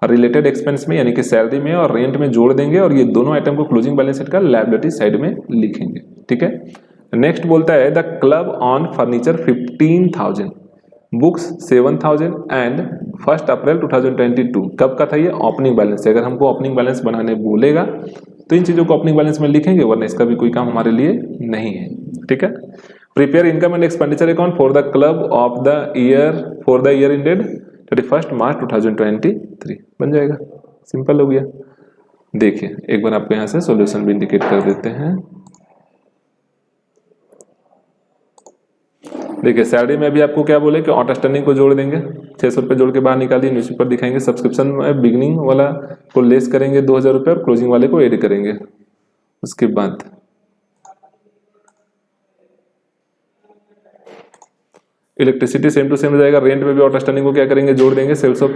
रिलेटेड एक्सपेंस में, यानी कि सैलरी में और रेंट में जोड़ देंगे, और ये दोनों आइटम को क्लोजिंग बैलेंस शीट का लायबिलिटी साइड में लिखेंगे, ठीक है। नेक्स्ट बोलता है the club on furniture 15,000, books 7,000 and 1 अप्रैल 2022। कब का था ये? ओपनिंग बैलेंस से। अगर हमको ओपनिंग बैलेंस बनाने बोलेगा तो इन चीजों को ओपनिंग बैलेंस में लिखेंगे, वरना इसका भी कोई काम हमारे लिए नहीं है, ठीक है। Prepare income and expenditure account for the club of the year for the year ended 31 March 2023 बन जाएगा। सिंपल हो गया। देखिए एक बार आपको यहाँ से सॉल्यूशन भी इंडिकेट कर देते हैं। देखिए सैलरी में भी आपको क्या बोले कि आउटस्टैंडिंग को जोड़ देंगे, 600 रुपये जोड़ के बाहर निकालिए, न्यूज़पेपर दिखाएंगे। सब्सक्रिप्शन में बिगनिंग वाला को लेस करेंगे 2000 रुपये और क्लोजिंग वाले को ऐड करेंगे। उसके बाद इलेक्ट्रिसिटी सेम टू सेम हो जाएगा। रेंट में भी आउटस्टैंडिंग को क्या करेंगे, जोड़ देंगे। Sales of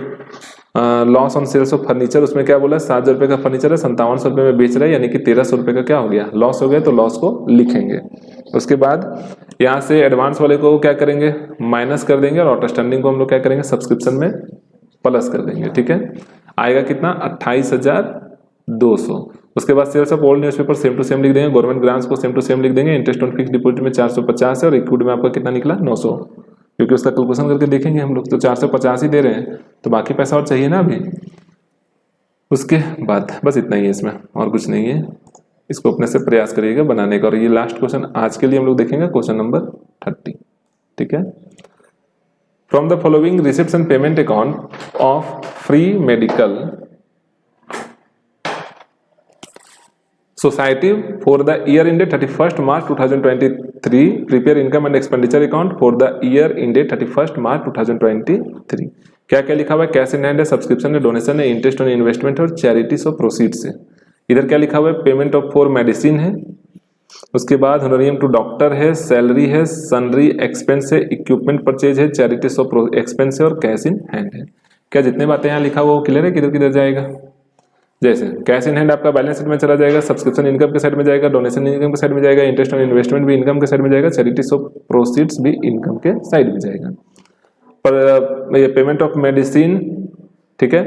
loss on sales of furniture, उसमें क्या बोला 7,000 रुपये का फर्नीचर है, 5700 रुपये में बेच रहा है, यानी कि 1300 रुपये का क्या हो गया, लॉस हो गया, तो लॉस को लिखेंगे। उसके बाद यहाँ से एडवांस वाले को क्या करेंगे, माइनस कर देंगे, और आउटस्टैंडिंग को हम लोग क्या करेंगे, सब्सक्रिप्शन में प्लस कर देंगे। ठीक है, आएगा कितना, 28,200। उसके बाद sales of old newspaper same to same लिख देंगे, गवर्नमेंट ग्रांट्स को सेम टू सेम लिख देंगे। इंटरेस्ट ऑन फिक्स डिपॉजिट में 450 है, और इक्विटी में आपका कितना निकला 900, क्योंकि उसका कैलकुलेशन करके देखेंगे हम लोग, तो 450 ही दे रहे हैं, तो बाकी पैसा और चाहिए ना अभी। उसके बाद बस इतना ही है, इसमें और कुछ नहीं है। इसको अपने से प्रयास करिएगा बनाने का। और ये लास्ट क्वेश्चन आज के लिए हम लोग देखेंगे, क्वेश्चन नंबर 30। ठीक है, from the following receipts and payment account of free medical society for the year ended 31 March 2023 prepare income and expenditure account for the year ended 31 March 2023। क्या क्या लिखा हुआ है, कैश इन हैंड है, subscription है, donation है, interest on investment है, और चैरिटीज ऑफ प्रोसीड्स है। इधर क्या लिखा हुआ है, पेमेंट ऑफ फॉर मेडिसिन है, उसके बाद होनोरियम टू डॉक्टर है, सैलरी है, सनरी एक्सपेंस है, इक्विपमेंट परचेज है, चैरिटीज ऑफ एक्सपेंस है, और कैश इन हैंड है। क्या जितने बातें यहाँ लिखा हुआ वो क्लियर है, किधर किधर जाएगा। जैसे कैश इन हैंड आपका बैलेंस शीट में चला जाएगा, सब्सक्रिप्शन इनकम के साइड में जाएगा, डोनेशन इनकम के साइड में जाएगा, इंटरेस्ट ऑन इन्वेस्टमेंट भी इनकम के साइड में जाएगा, चैरिटीज ऑफ प्रोसीड्स भी इनकम के साइड में जाएगा। पर ये पेमेंट ऑफ मेडिसिन, ठीक है,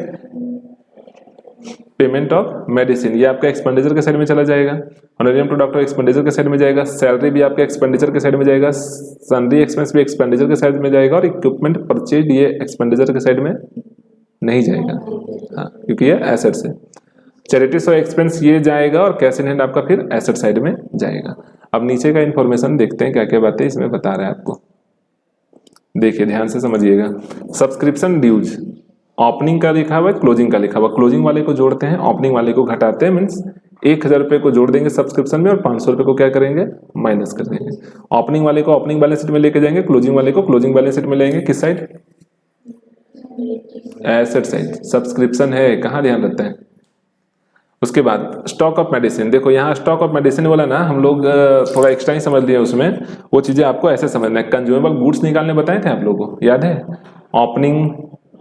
पेमेंट ऑफ मेडिसिन ये आपका एक्सपेंडिचर के साइड में चला जाएगा, ऑनरेरियम टू डॉक्टर एक्सपेंडिचर के साइड में जाएगा, सैलरी भी आपके एक्सपेंडिचर के साइड में जाएगा, सनरी एक्सपेंस भी एक्सपेंडिचर के साइड में जाएगा, और इक्विपमेंट परचेज ये एक्सपेंडिचर के साइड में नहीं जाएगा, हाँ, क्योंकि ये एसेट्स है। चैरिटीज ऑफ एक्सपेंस ये जाएगा, और कैश इन हैंड आपका फिर एसेट साइड में जाएगा। अब नीचे का इंफॉर्मेशन देखते हैं क्या क्या बातें इसमें बता रहा है आपको। देखिए ध्यान से समझिएगा। सब्सक्रिप्शन ड्यूज ओपनिंग का लिखा हुआ है, क्लोजिंग का लिखा हुआ। क्लोजिंग वाले को जोड़ते हैं, ओपनिंग वाले को घटाते हैं, मीन्स 1000 रुपये को जोड़ देंगे सब्सक्रिप्शन में, और 500 रुपये को क्या करेंगे, माइनस कर देंगे। ओपनिंग वाले को ओपनिंग बैलेंस शीट में लेके जाएंगे, क्लोजिंग वाले को क्लोजिंग बैलेंस शीट में लेंगे, किस साइड, एसेट साइड। सब्सक्रिप्शन है कहाँ ध्यान रखते हैं। उसके बाद स्टॉक ऑफ मेडिसिन, देखो यहाँ स्टॉक ऑफ मेडिसिन वाला ना हम लोग थोड़ा एक्स्ट्रा ही समझ लिए उसमें, वो चीजें आपको ऐसे समझना है। कंज्यूमेबल गुड्स निकालने बताए थे आप लोगों को, याद है, opening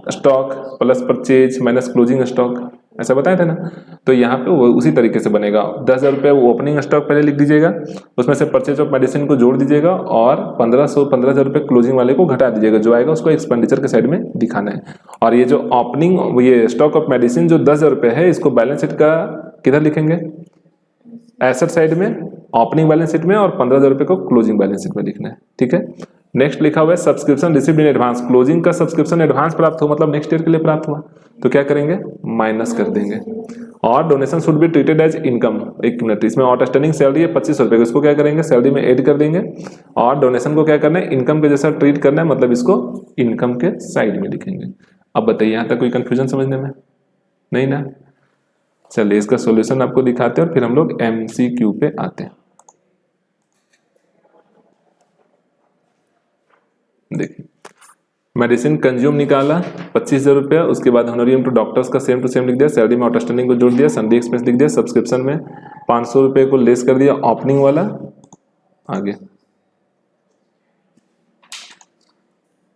stock plus purchase minus closing stock, ऐसा बताया था ना। तो यहाँ पे वो उसी तरीके से बनेगा। 10,000 रुपये ओपनिंग स्टॉक पहले लिख दीजिएगा, उसमें से परचेज ऑफ मेडिसिन को जोड़ दीजिएगा, और 15,000 रुपये क्लोजिंग वाले को घटा दीजिएगा, जो आएगा उसको एक्सपेंडिचर के साइड में दिखाना है। और ये जो ओपनिंग ये स्टॉक ऑफ मेडिसिन जो 10,000 रुपये है, इसको बैलेंस शीट का किधर लिखेंगे, एसेट साइड में, ओपनिंग बैलेंस शीट में, और 15,000 रुपये को क्लोजिंग बैलेंस शीट में लिखना है। ठीक है, नेक्स्ट लिखा हुआ है subscription received in advance. Closing का सब्सक्रिप्शन एडवांस प्राप्त हो, मतलब नेक्स्ट ईयर के लिए प्राप्त हुआ, तो क्या करेंगे, माइनस कर देंगे। और donation should be treated as income. एक मिनट, इसमें आउटस्टैंडिंग सैलरी है 2500 रुपये, इसको क्या करेंगे, सैलरी में ऐड कर देंगे, और डोनेशन को क्या करना है, इनकम के जैसा ट्रीट करना है, मतलब इसको इनकम के साइड में लिखेंगे। अब बताइए यहाँ तक कोई कंफ्यूजन समझने में नहीं ना। चलिए इसका सॉल्यूशन आपको दिखाते हैं, और फिर हम लोग MCQ पे आते हैं। देखिए मेडिसिन कंज्यूम निकाला 25,000 रुपया, उसके बाद होनोरियम टू डॉक्टर्स का सेम टू सेम लिख दिया, सैलरी में आउटस्टैंडिंग को जोड़ दिया, सनडी एक्सपेंस लिख दिया, सब्सक्रिप्शन में 500 रुपये को लेस कर दिया, ओपनिंग वाला आगे।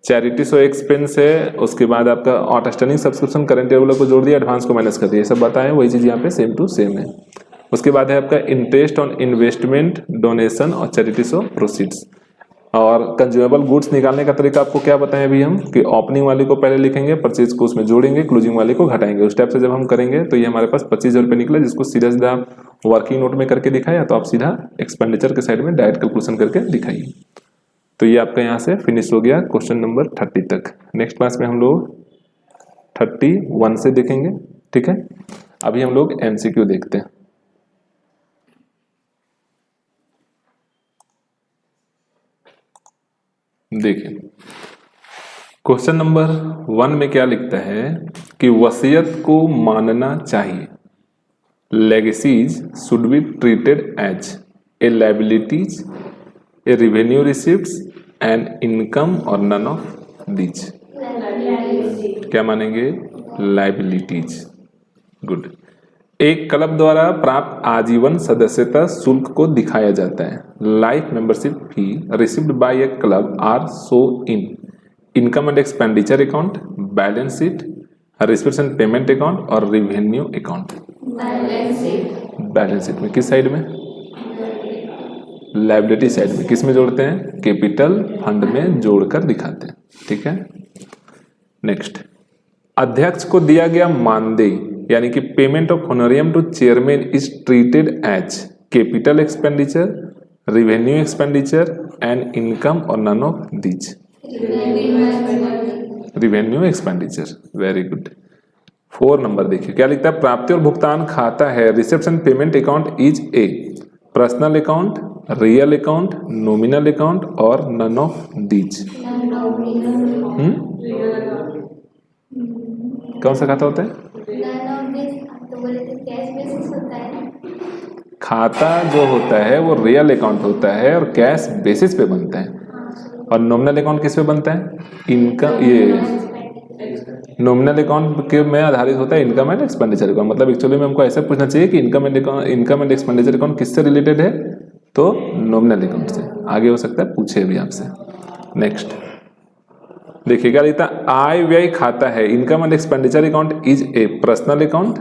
चैरिटीज ऑफ एक्सपेंस है, उसके बाद आपका आउटस्टैंडिंग सब्सक्रिप्शन करंट ईयर वाला को जोड़ दिया, एडवांस को माइनस कर दिया, सब बताएं, वही चीज यहाँ पे सेम टू सेम है। उसके बाद है आपका इंटरेस्ट ऑन इन्वेस्टमेंट, डोनेशन, और चैरिटीज ऑफ प्रोसीड्स। और कंज्यूमेबल गुड्स निकालने का तरीका आपको क्या बताएं अभी हम, कि ओपनिंग वाले को पहले लिखेंगे, परचेज को उसमें जोड़ेंगे, क्लोजिंग वाले को घटाएंगे। उस टाइप से जब हम करेंगे तो ये हमारे पास 25,000 रुपये निकला, जिसको सीधा सीधा वर्किंग नोट में करके दिखाया, तो आप सीधा एक्सपेंडिचर के साइड में डायरेक्ट कैलकुलेशन करके दिखाइए। तो ये आपका यहाँ से फिनिश हो गया क्वेश्चन नंबर 30 तक। नेक्स्ट क्लास में हम लोग 31 से देखेंगे। ठीक है, अभी हम लोग MCQ देखते हैं। देखिए क्वेश्चन नंबर 1 में क्या लिखता है कि वसीयत को मानना चाहिए। Legacies should be treated as a liabilities, a revenue receipts, an income और नन ऑफ दीज। क्या मानेंगे? लायबिलिटीज। गुड। एक क्लब द्वारा प्राप्त आजीवन सदस्यता शुल्क को दिखाया जाता है। Life membership fee received by a club are shown in income and expenditure account, balance sheet, receipts and payment account और रेवेन्यू अकाउंट। बैलेंस शीट में किस साइड में? लायबिलिटी साइड में। किस में जोड़ते हैं? कैपिटल फंड में जोड़कर दिखाते हैं। ठीक है। नेक्स्ट, अध्यक्ष को दिया गया मानदेय यानी कि payment of honorarium to chairman is treated as capital expenditure, revenue expenditure and income और none of these. Revenue expenditure. Very good. 4 number देखिए क्या लिखता है। प्राप्ति और भुगतान खाता है receipt and payment account is a personal account, real account, nominal account और नन ऑफ दीज। कौन सा खाता होता है? खाता जो होता है वो रियल अकाउंट होता है और कैश बेसिस पे बनता है। और नॉमिनल अकाउंट किस पे बनता है? इनकम। ये नॉमिनल अकाउंट के में आधारित होता है इनकम एंड एक्सपेंडिचर अकाउंट। मतलब एक्चुअली में हमको ऐसा पूछना चाहिए कि इनकम एंड एक्सपेंडिचर अकाउंट किससे रिलेटेड है? तो नॉमिनल अकाउंट से। आगे हो सकता है पूछे भी आपसे। नेक्स्ट देखिए क्या लिखता है। आय व्यय खाता है income and expenditure account is a personal account,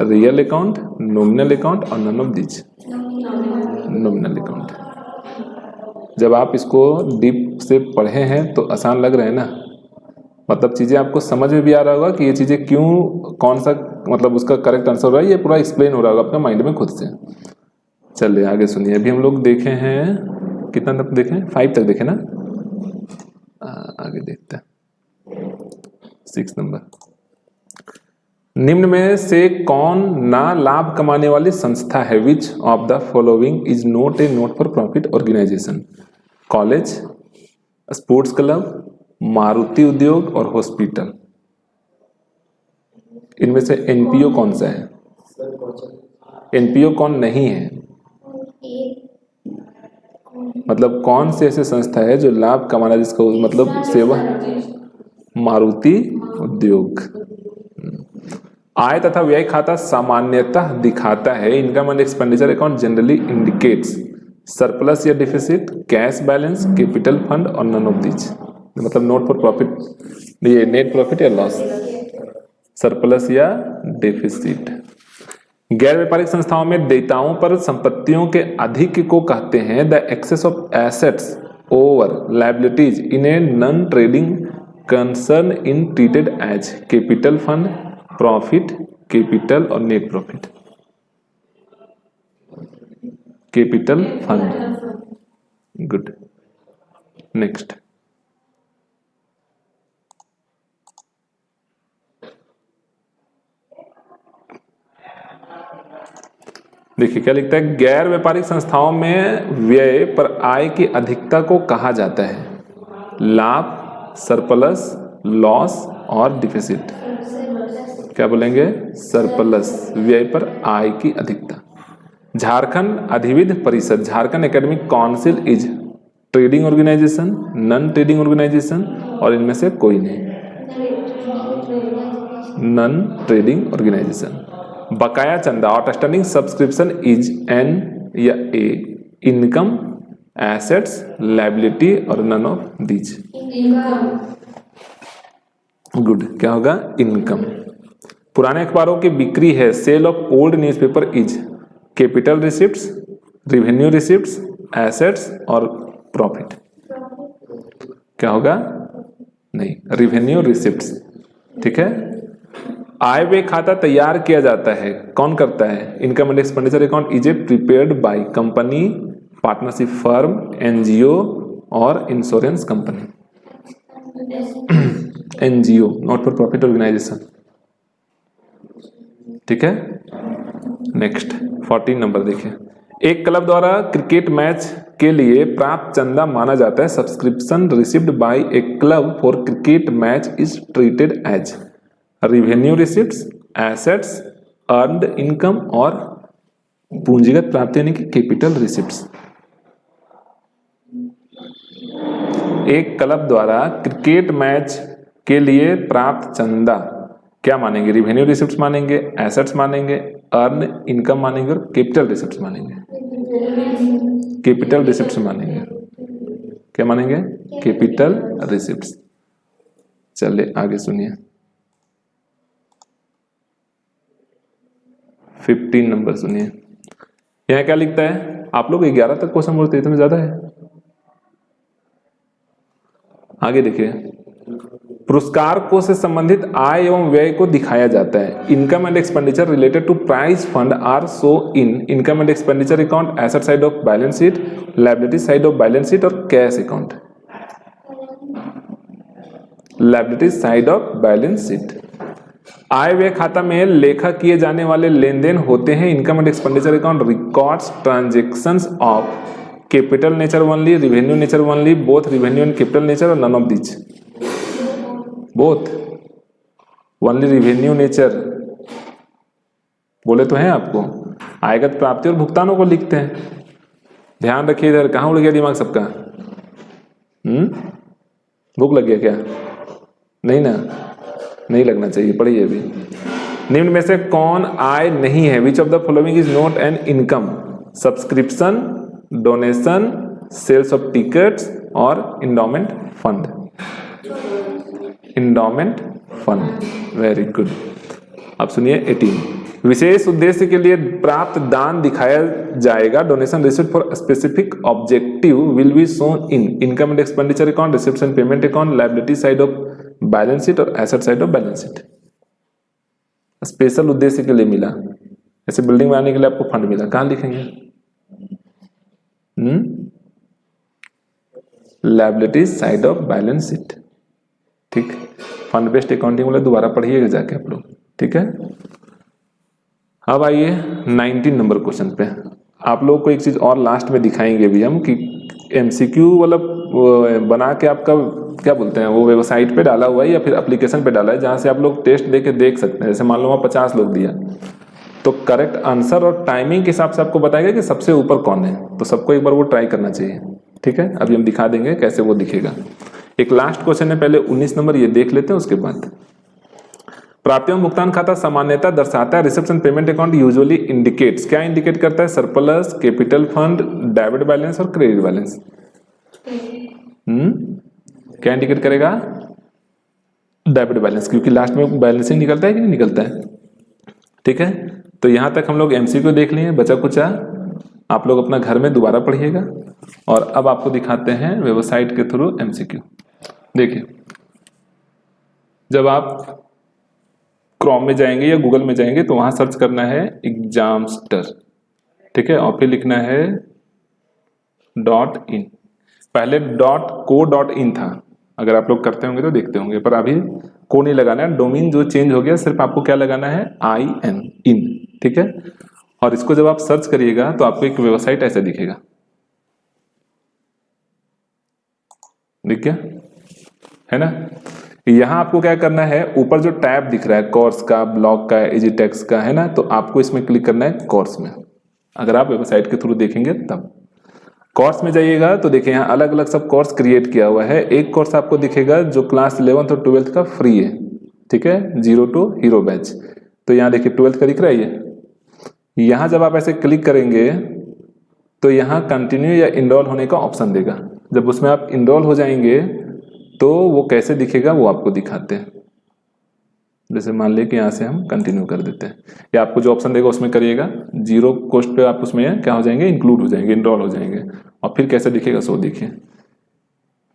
real account, nominal account और none of these. Nominal account. जब आप इसको डीप से पढ़े हैं तो आसान लग रहे हैं ना, मतलब चीजें आपको समझ में भी आ रहा होगा कि ये चीजें क्यों, कौन सा मतलब उसका करेक्ट आंसर हो रहा है, ये पूरा एक्सप्लेन हो रहा होगा अपने माइंड में खुद से। चलिए आगे सुनिए। अभी हम लोग देखे हैं कितना तक देखे? 5 तक देखे ना। आगे देखते हैं 6 नंबर। निम्न में से कौन ना लाभ कमाने वाली संस्था है? Which of the following is not a not for profit organisation? College, sports club, Maruti Udyog और हॉस्पिटल। इनमें से एनपीओ कौन सा है? एनपीओ कौन नहीं है? मतलब कौन सी ऐसी संस्था है जो लाभ कमाना, जिसका मतलब सेवा? मारुति उद्योग। आय तथा व्यय खाता सामान्यतः दिखाता है। Income and expenditure account generally indicates surplus या deficit, cash balance, capital fund और नन ऑफ दीज। मतलब नॉट फॉर प्रॉफिट, ये नेट प्रॉफिट या लॉस, सरप्लस या डिफिसिट। गैर व्यापारिक संस्थाओं में देयताओं पर संपत्तियों के अधिक को कहते हैं the excess of assets over liabilities in a non trading concern in treated as capital fund, profit, capital और net profit. Capital fund. Good. Next देखिए क्या लिखता है। गैर व्यापारिक संस्थाओं में व्यय पर आय की अधिकता को कहा जाता है? लाभ, सरप्लस, लॉस और डिफिसिट। क्या बोलेंगे? सरप्लस। व्यय पर आय की अधिकता। Jharkhand Adhividya Parishad, Jharkhand academic council is trading organisation, non trading organisation और इनमें से कोई नहीं। Non trading organisation. बकाया चंदा आउटस्टैंडिंग सब्सक्रिप्शन इज एन या ए इनकम, एसेट्स, लायबिलिटी और नन ऑफ दीज। गुड। क्या होगा? इनकम। पुराने अखबारों की बिक्री है। Sale of old newspaper is capital receipts, revenue receipts, assets और प्रॉफिट। क्या होगा? नहीं, रेवेन्यू रिसिप्ट्स। ठीक है। आय व्यय खाता तैयार किया जाता है, कौन करता है? Income and expenditure account is a prepared by company, partnership firm, NGO और insurance company. NGO, not for profit organisation. ठीक है। नेक्स्ट 14 नंबर देखिए। एक क्लब द्वारा क्रिकेट मैच के लिए प्राप्त चंदा माना जाता है। Subscription received by a club for cricket match is treated as revenue receipts, assets, earned income और पूंजीगत प्राप्ति यानी कि कैपिटल रिसिप्ट्स। एक क्लब द्वारा क्रिकेट मैच के लिए प्राप्त चंदा क्या मानेंगे? रिवेन्यू रिसिप्ट्स मानेंगे, एसेट्स मानेंगे, अर्न इनकम मानेंगे और कैपिटल रिसिप्ट्स मानेंगे। कैपिटल रिसिप्ट्स मानेंगे। क्या मानेंगे? Capital receipts. चलिए आगे सुनिए। 15 नंबर सुनिए। यहां क्या लिखता है? आप लोग 11 तक क्वेश्चन बोलते हैं, इतना ज्यादा है। आगे देखिए, पुरस्कार कोष से संबंधित आय एवं व्यय को दिखाया जाता है। Income and expenditure related to prize fund are shown in income and expenditure account, asset side of balance sheet, liability side of balance sheet और cash account. Liability side of balance sheet. आय व्यय खाता में लेखा किए जाने वाले लेन देन होते हैं। Income and expenditure account records transactions of capital nature only, revenue nature only, both revenue and capital nature और none of this. Both, only revenue nature बोले तो हैं आपको। आयगत प्राप्ति और भुगतानों को लिखते हैं। ध्यान रखिए, इधर कहां उड़ गया दिमाग सबका? भूख लग गया क्या? नहीं ना, नहीं लगना चाहिए, पढ़िए अभी। निम्न में से कौन आय नहीं है? Which of the following is not an income? Subscription, donation, sales of tickets और endowment fund. Endowment fund, very good. अब सुनिए 18। विशेष उद्देश्य के लिए प्राप्त दान दिखाया जाएगा। Donation received for specific objective will be shown in income and expenditure account, receipts and payment account, liability side of balance sheet और asset side of balance sheet. Special उद्देश्य के लिए मिला, ऐसे बिल्डिंग बनाने के लिए आपको फंड मिला, कहां लिखेंगे? Liability side of balance sheet. ठीक, फंड बेस्ड अकाउंटिंग वाला दोबारा पढ़िएगा जाके आप लोग, ठीक है। अब आइए 19 नंबर क्वेश्चन पे। आप लोग को एक चीज और लास्ट में दिखाएंगे भी हम कि एमसीक्यू वाला बना के आपका क्या बोलते हैं वो वेबसाइट पे डाला हुआ है या फिर एप्लीकेशन पे डाला है, जहां से आप लोग टेस्ट देके देख सकते हैं। जैसे मान लो वहां 50 लोग दिया तो करेक्ट आंसर और टाइमिंग के हिसाब से आपको बताएगा कि सबसे ऊपर कौन है। तो सबको एक बार वो ट्राई करना चाहिए, ठीक है। अभी हम दिखा देंगे कैसे वो दिखेगा। एक लास्ट क्वेश्चन है, पहले 19 नंबर ये देख लेते हैं, उसके बाद प्राप्ति एवं भुगतान खाता सामान्यतः दर्शाता है। Receipts and payment account usually indicates, क्या इंडिकेट करता है? Surplus, capital fund, debit balance और क्रेडिट बैलेंस। क्या इंडिकेट करेगा? डेबिट बैलेंस, क्योंकि लास्ट में बैलेंसिंग निकलता है कि नहीं निकलता है, ठीक है। तो यहां तक हम लोग एमसीक्यू देख लिए, बचा कुचा आप लोग अपना घर में दोबारा पढ़िएगा। और अब आपको दिखाते हैं वेबसाइट के थ्रू एमसीक्यू। देखिए, जब आप क्रोम में जाएंगे या गूगल में जाएंगे तो वहां सर्च करना है एग्जामस्टर, ठीक है, और फिर लिखना है .in। पहले .co.in था, अगर आप लोग करते होंगे तो देखते होंगे, पर अभी को नहीं लगाना है। डोमेन जो चेंज हो गया, सिर्फ आपको क्या लगाना है? in, ठीक है। और इसको जब आप सर्च करिएगा तो आपको एक वेबसाइट ऐसे दिखेगा, दिख गया है ना। यहां आपको क्या करना है? ऊपर जो टैब दिख रहा है कोर्स का, ब्लॉग का, एजीटेक्स का, है ना, तो आपको इसमें क्लिक करना है कोर्स में। अगर आप वेबसाइट के थ्रू देखेंगे तब कोर्स में जाइएगा तो देखिए यहाँ अलग अलग सब कोर्स क्रिएट किया हुआ है। एक कोर्स आपको दिखेगा जो क्लास 11th और 12th का फ्री है, ठीक है, 0 to हीरो बैच। तो यहाँ देखिए 12th का दिख रहा है ये। यहाँ जब आप ऐसे क्लिक करेंगे तो यहाँ कंटिन्यू या इनरोल होने का ऑप्शन देगा। जब उसमें आप इनरोल हो जाएंगे तो वो कैसे दिखेगा वो आपको दिखाते हैं। जैसे मान ले कि यहाँ से हम कंटिन्यू कर देते हैं, या आपको जो ऑप्शन देगा उसमें करिएगा। 0 कॉस्ट पे आप उसमें क्या हो जाएंगे? इंक्लूड हो जाएंगे, इनरोल हो जाएंगे। और फिर कैसे दिखेगा सो देखिए,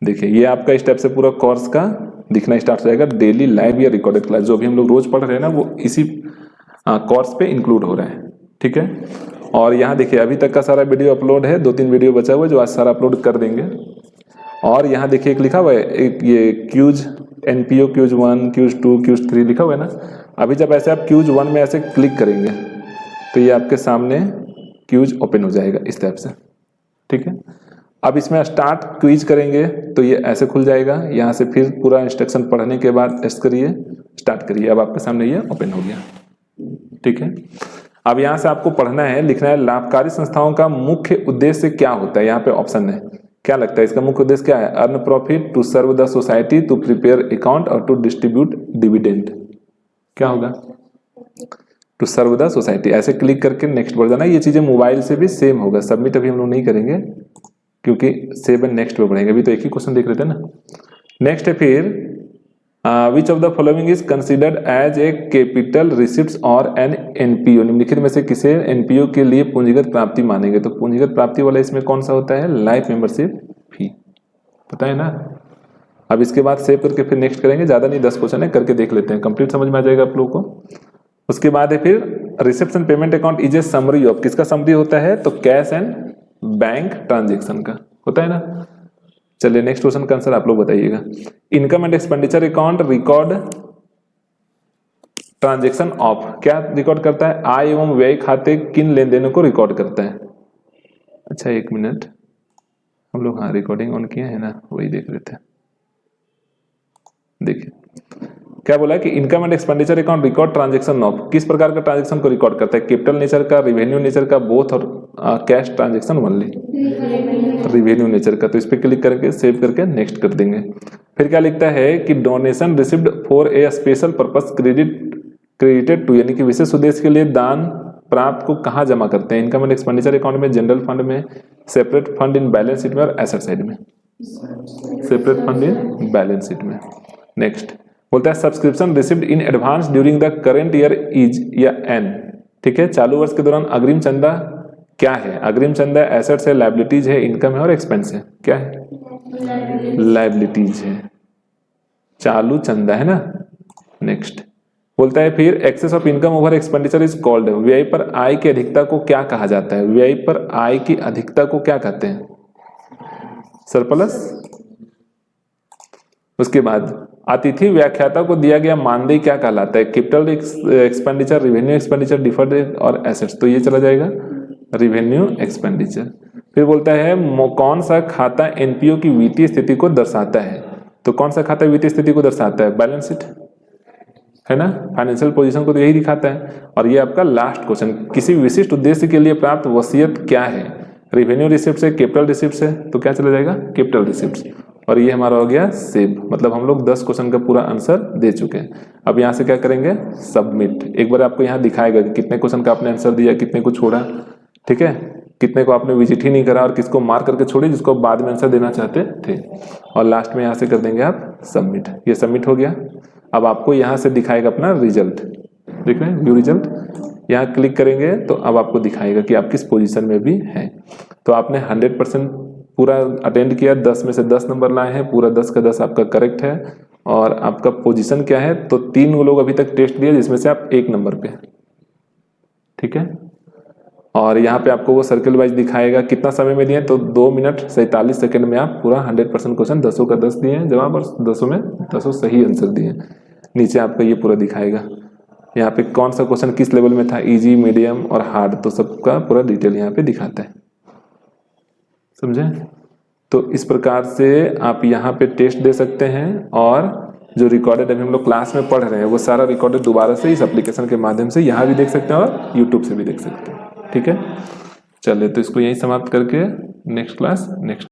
देखिए ये आपका स्टेप से पूरा कोर्स का दिखना स्टार्ट हो जाएगा। डेली लाइव या रिकॉर्डेड क्लास जो भी हम लोग रोज पढ़ रहे हैं ना, वो इसी कोर्स पे इंक्लूड हो रहा है, ठीक है। और यहाँ देखिए अभी तक का सारा वीडियो अपलोड है, 2-3 वीडियो बचा हुआ है जो आज सारा अपलोड कर देंगे। और यहाँ देखिए एक लिखा हुआ है, एक ये ques NPO ques 1, ques 2, ques 3 लिखा हुआ है ना। अभी जब ऐसे आप क्यूज 1 में ऐसे क्लिक करेंगे तो ये आपके सामने क्यूज ओपन हो जाएगा इस टाइप से, ठीक है। अब इसमें स्टार्ट क्विज करेंगे तो ये ऐसे खुल जाएगा, यहाँ से फिर पूरा इंस्ट्रक्शन पढ़ने के बाद टेस्ट करिए, स्टार्ट करिए। अब आपके सामने ये ओपन हो गया, ठीक है। अब यहाँ से आपको पढ़ना है, लिखना है लाभकारी संस्थाओं का मुख्य उद्देश्य क्या होता है। यहाँ पे ऑप्शन है, क्या लगता है इसका मुख्य उद्देश्य क्या है? Earn profit, to serve the society, to prepare account और टू डिस्ट्रीब्यूट डिविडेंड। क्या होगा? To serve the society. ऐसे क्लिक करके नेक्स्ट बढ़ जाना। ये चीजें मोबाइल से भी सेम होगा। सबमिट अभी हम लोग नहीं करेंगे क्योंकि सेव एंड नेक्स्ट पे बढ़ेंगे, अभी तो एक ही क्वेश्चन देख रहे थे ना। नेक्स्ट है फिर which of the following is considered as a capital receipts और एन एनपीओ। निम्नलिखित में से किसे एनपीओ के लिए पूंजीगत प्राप्ति मानेंगे? तो पूंजीगत प्राप्ति वाला इसमें कौन सा होता है? लाइफ मेंबरशिप फी, पता है ना। अब इसके बाद सेव करके फिर नेक्स्ट करेंगे, ज्यादा नहीं 10 क्वेश्चन है, करके देख लेते हैं, कंप्लीट समझ में आ जाएगा आप लोग को। उसके बाद है फिर reception payment account is A summary of, किसका समरी होता है? तो कैश एंड बैंक ट्रांजेक्शन का होता है ना। चलिए नेक्स्ट क्वेश्चन का आंसर आप लोग बताइएगा। Income and expenditure account record transaction of, क्या रिकॉर्ड करता है? आय एवं व्यय खाते किन लेन देनों को रिकॉर्ड करता है? अच्छा एक मिनट, हम लोग हाँ रिकॉर्डिंग ऑन किए हैं ना, वही देख रहे थे। देखिए क्या बोला है कि income and expenditure account record transaction of, किस प्रकार का ट्रांजेक्शन को रिकॉर्ड करता है? कैपिटल नेचर का, रिवेन्यू नेचर का, बोथ और cash transaction only? Revenue nature का। तो इस पे क्लिक करके सेव करके नेक्स्ट कर देंगे। फिर क्या लिखता है कि donation received for a special purpose credited to, यानी कि विशेष उद्देश्य के लिए दान प्राप्त को कहाँ जमा करते हैं? इनकम एंड एक्सपेंडिचर अकाउंट में, जनरल फंड में, separate fund in balance sheet में और एसेट साइड में? Separate fund in balance sheet में। नेक्स्ट बोलता है subscription received in advance during the current year is या एन, ठीक है। चालू वर्ष के दौरान अग्रिम चंदा क्या है? अग्रिम चंदा एसेट्स है, लायबिलिटीज है, इनकम है और एक्सपेंस है। क्या है? लायबिलिटीज है, चालू चंदा है ना। नेक्स्ट बोलता है फिर excess of income over expenditure is called, व्यय पर आय की अधिकता को क्या कहा जाता है? व्यय पर आय की अधिकता को क्या कहते हैं? सरप्लस। उसके बाद अतिथि व्याख्याता को दिया गया मानदेय क्या कहलाता है? Capital expenditure, revenue expenditure, deferred और एसेट्स। तो ये चला जाएगा रिवेन्यू एक्सपेंडिचर। फिर बोलता है कौन सा खाता एनपीओ की वित्तीय स्थिति को दर्शाता है? तो कौन सा खाता वित्तीय स्थिति को दर्शाता है? बैलेंस शीट है ना, फाइनेंशियल पोजीशन को तो यही दिखाता है। और ये आपका लास्ट क्वेश्चन, किसी विशिष्ट उद्देश्य के लिए प्राप्त वसीयत क्या है? रिवेन्यू रिसिप्ट से, कैपिटल रिसिप्ट से, तो क्या चला जाएगा? Capital receipt. और ये हमारा हो गया सेव, मतलब हम लोग 10 क्वेश्चन का पूरा आंसर दे चुके हैं। अब यहाँ से क्या करेंगे? सबमिट। एक बार आपको यहाँ दिखाएगा कि कितने क्वेश्चन का आपने आंसर दिया, कितने को छोड़ा, ठीक है, कितने को आपने विजिट ही नहीं करा और किसको मार्क करके छोड़ी जिसको बाद में आंसर देना चाहते थे। और लास्ट में यहाँ से कर देंगे आप सबमिट। ये सबमिट हो गया। अब आपको यहाँ से दिखाएगा अपना रिजल्ट, देख रहे हैं व्यू रिजल्ट। यहाँ क्लिक करेंगे तो अब आपको दिखाएगा कि आप किस पोजीशन में भी हैं। तो आपने 100% पूरा अटेंड किया, 10 में से 10 नंबर लाए हैं, पूरा 10 का 10 आपका करेक्ट है। और आपका पोजीशन क्या है? तो 3 लोग अभी तक टेस्ट दिए जिसमें से आप 1 नंबर पे, ठीक है। और यहाँ पे आपको वो सर्कल वाइज दिखाएगा कितना समय में दिए, तो 2 मिनट 47 सेकंड में आप पूरा 100% क्वेश्चन 10 का 10 दिए हैं जवाब, और 10 में 10 सही आंसर दिए। नीचे आपका ये पूरा दिखाएगा यहाँ पे कौन सा क्वेश्चन किस लेवल में था, इजी, मीडियम और हार्ड, तो सबका पूरा डिटेल यहाँ पे दिखाता है, समझे। तो इस प्रकार से आप यहाँ पे टेस्ट दे सकते हैं। और जो रिकॉर्डेड अभी हम लोग क्लास में पढ़ रहे हैं वो सारा रिकॉर्डेड दोबारा से इस एप्लीकेशन के माध्यम से यहाँ भी देख सकते हैं और यूट्यूब से भी देख सकते हैं, ठीक है। चलिए तो इसको यहीं समाप्त करके नेक्स्ट क्लास नेक्स्ट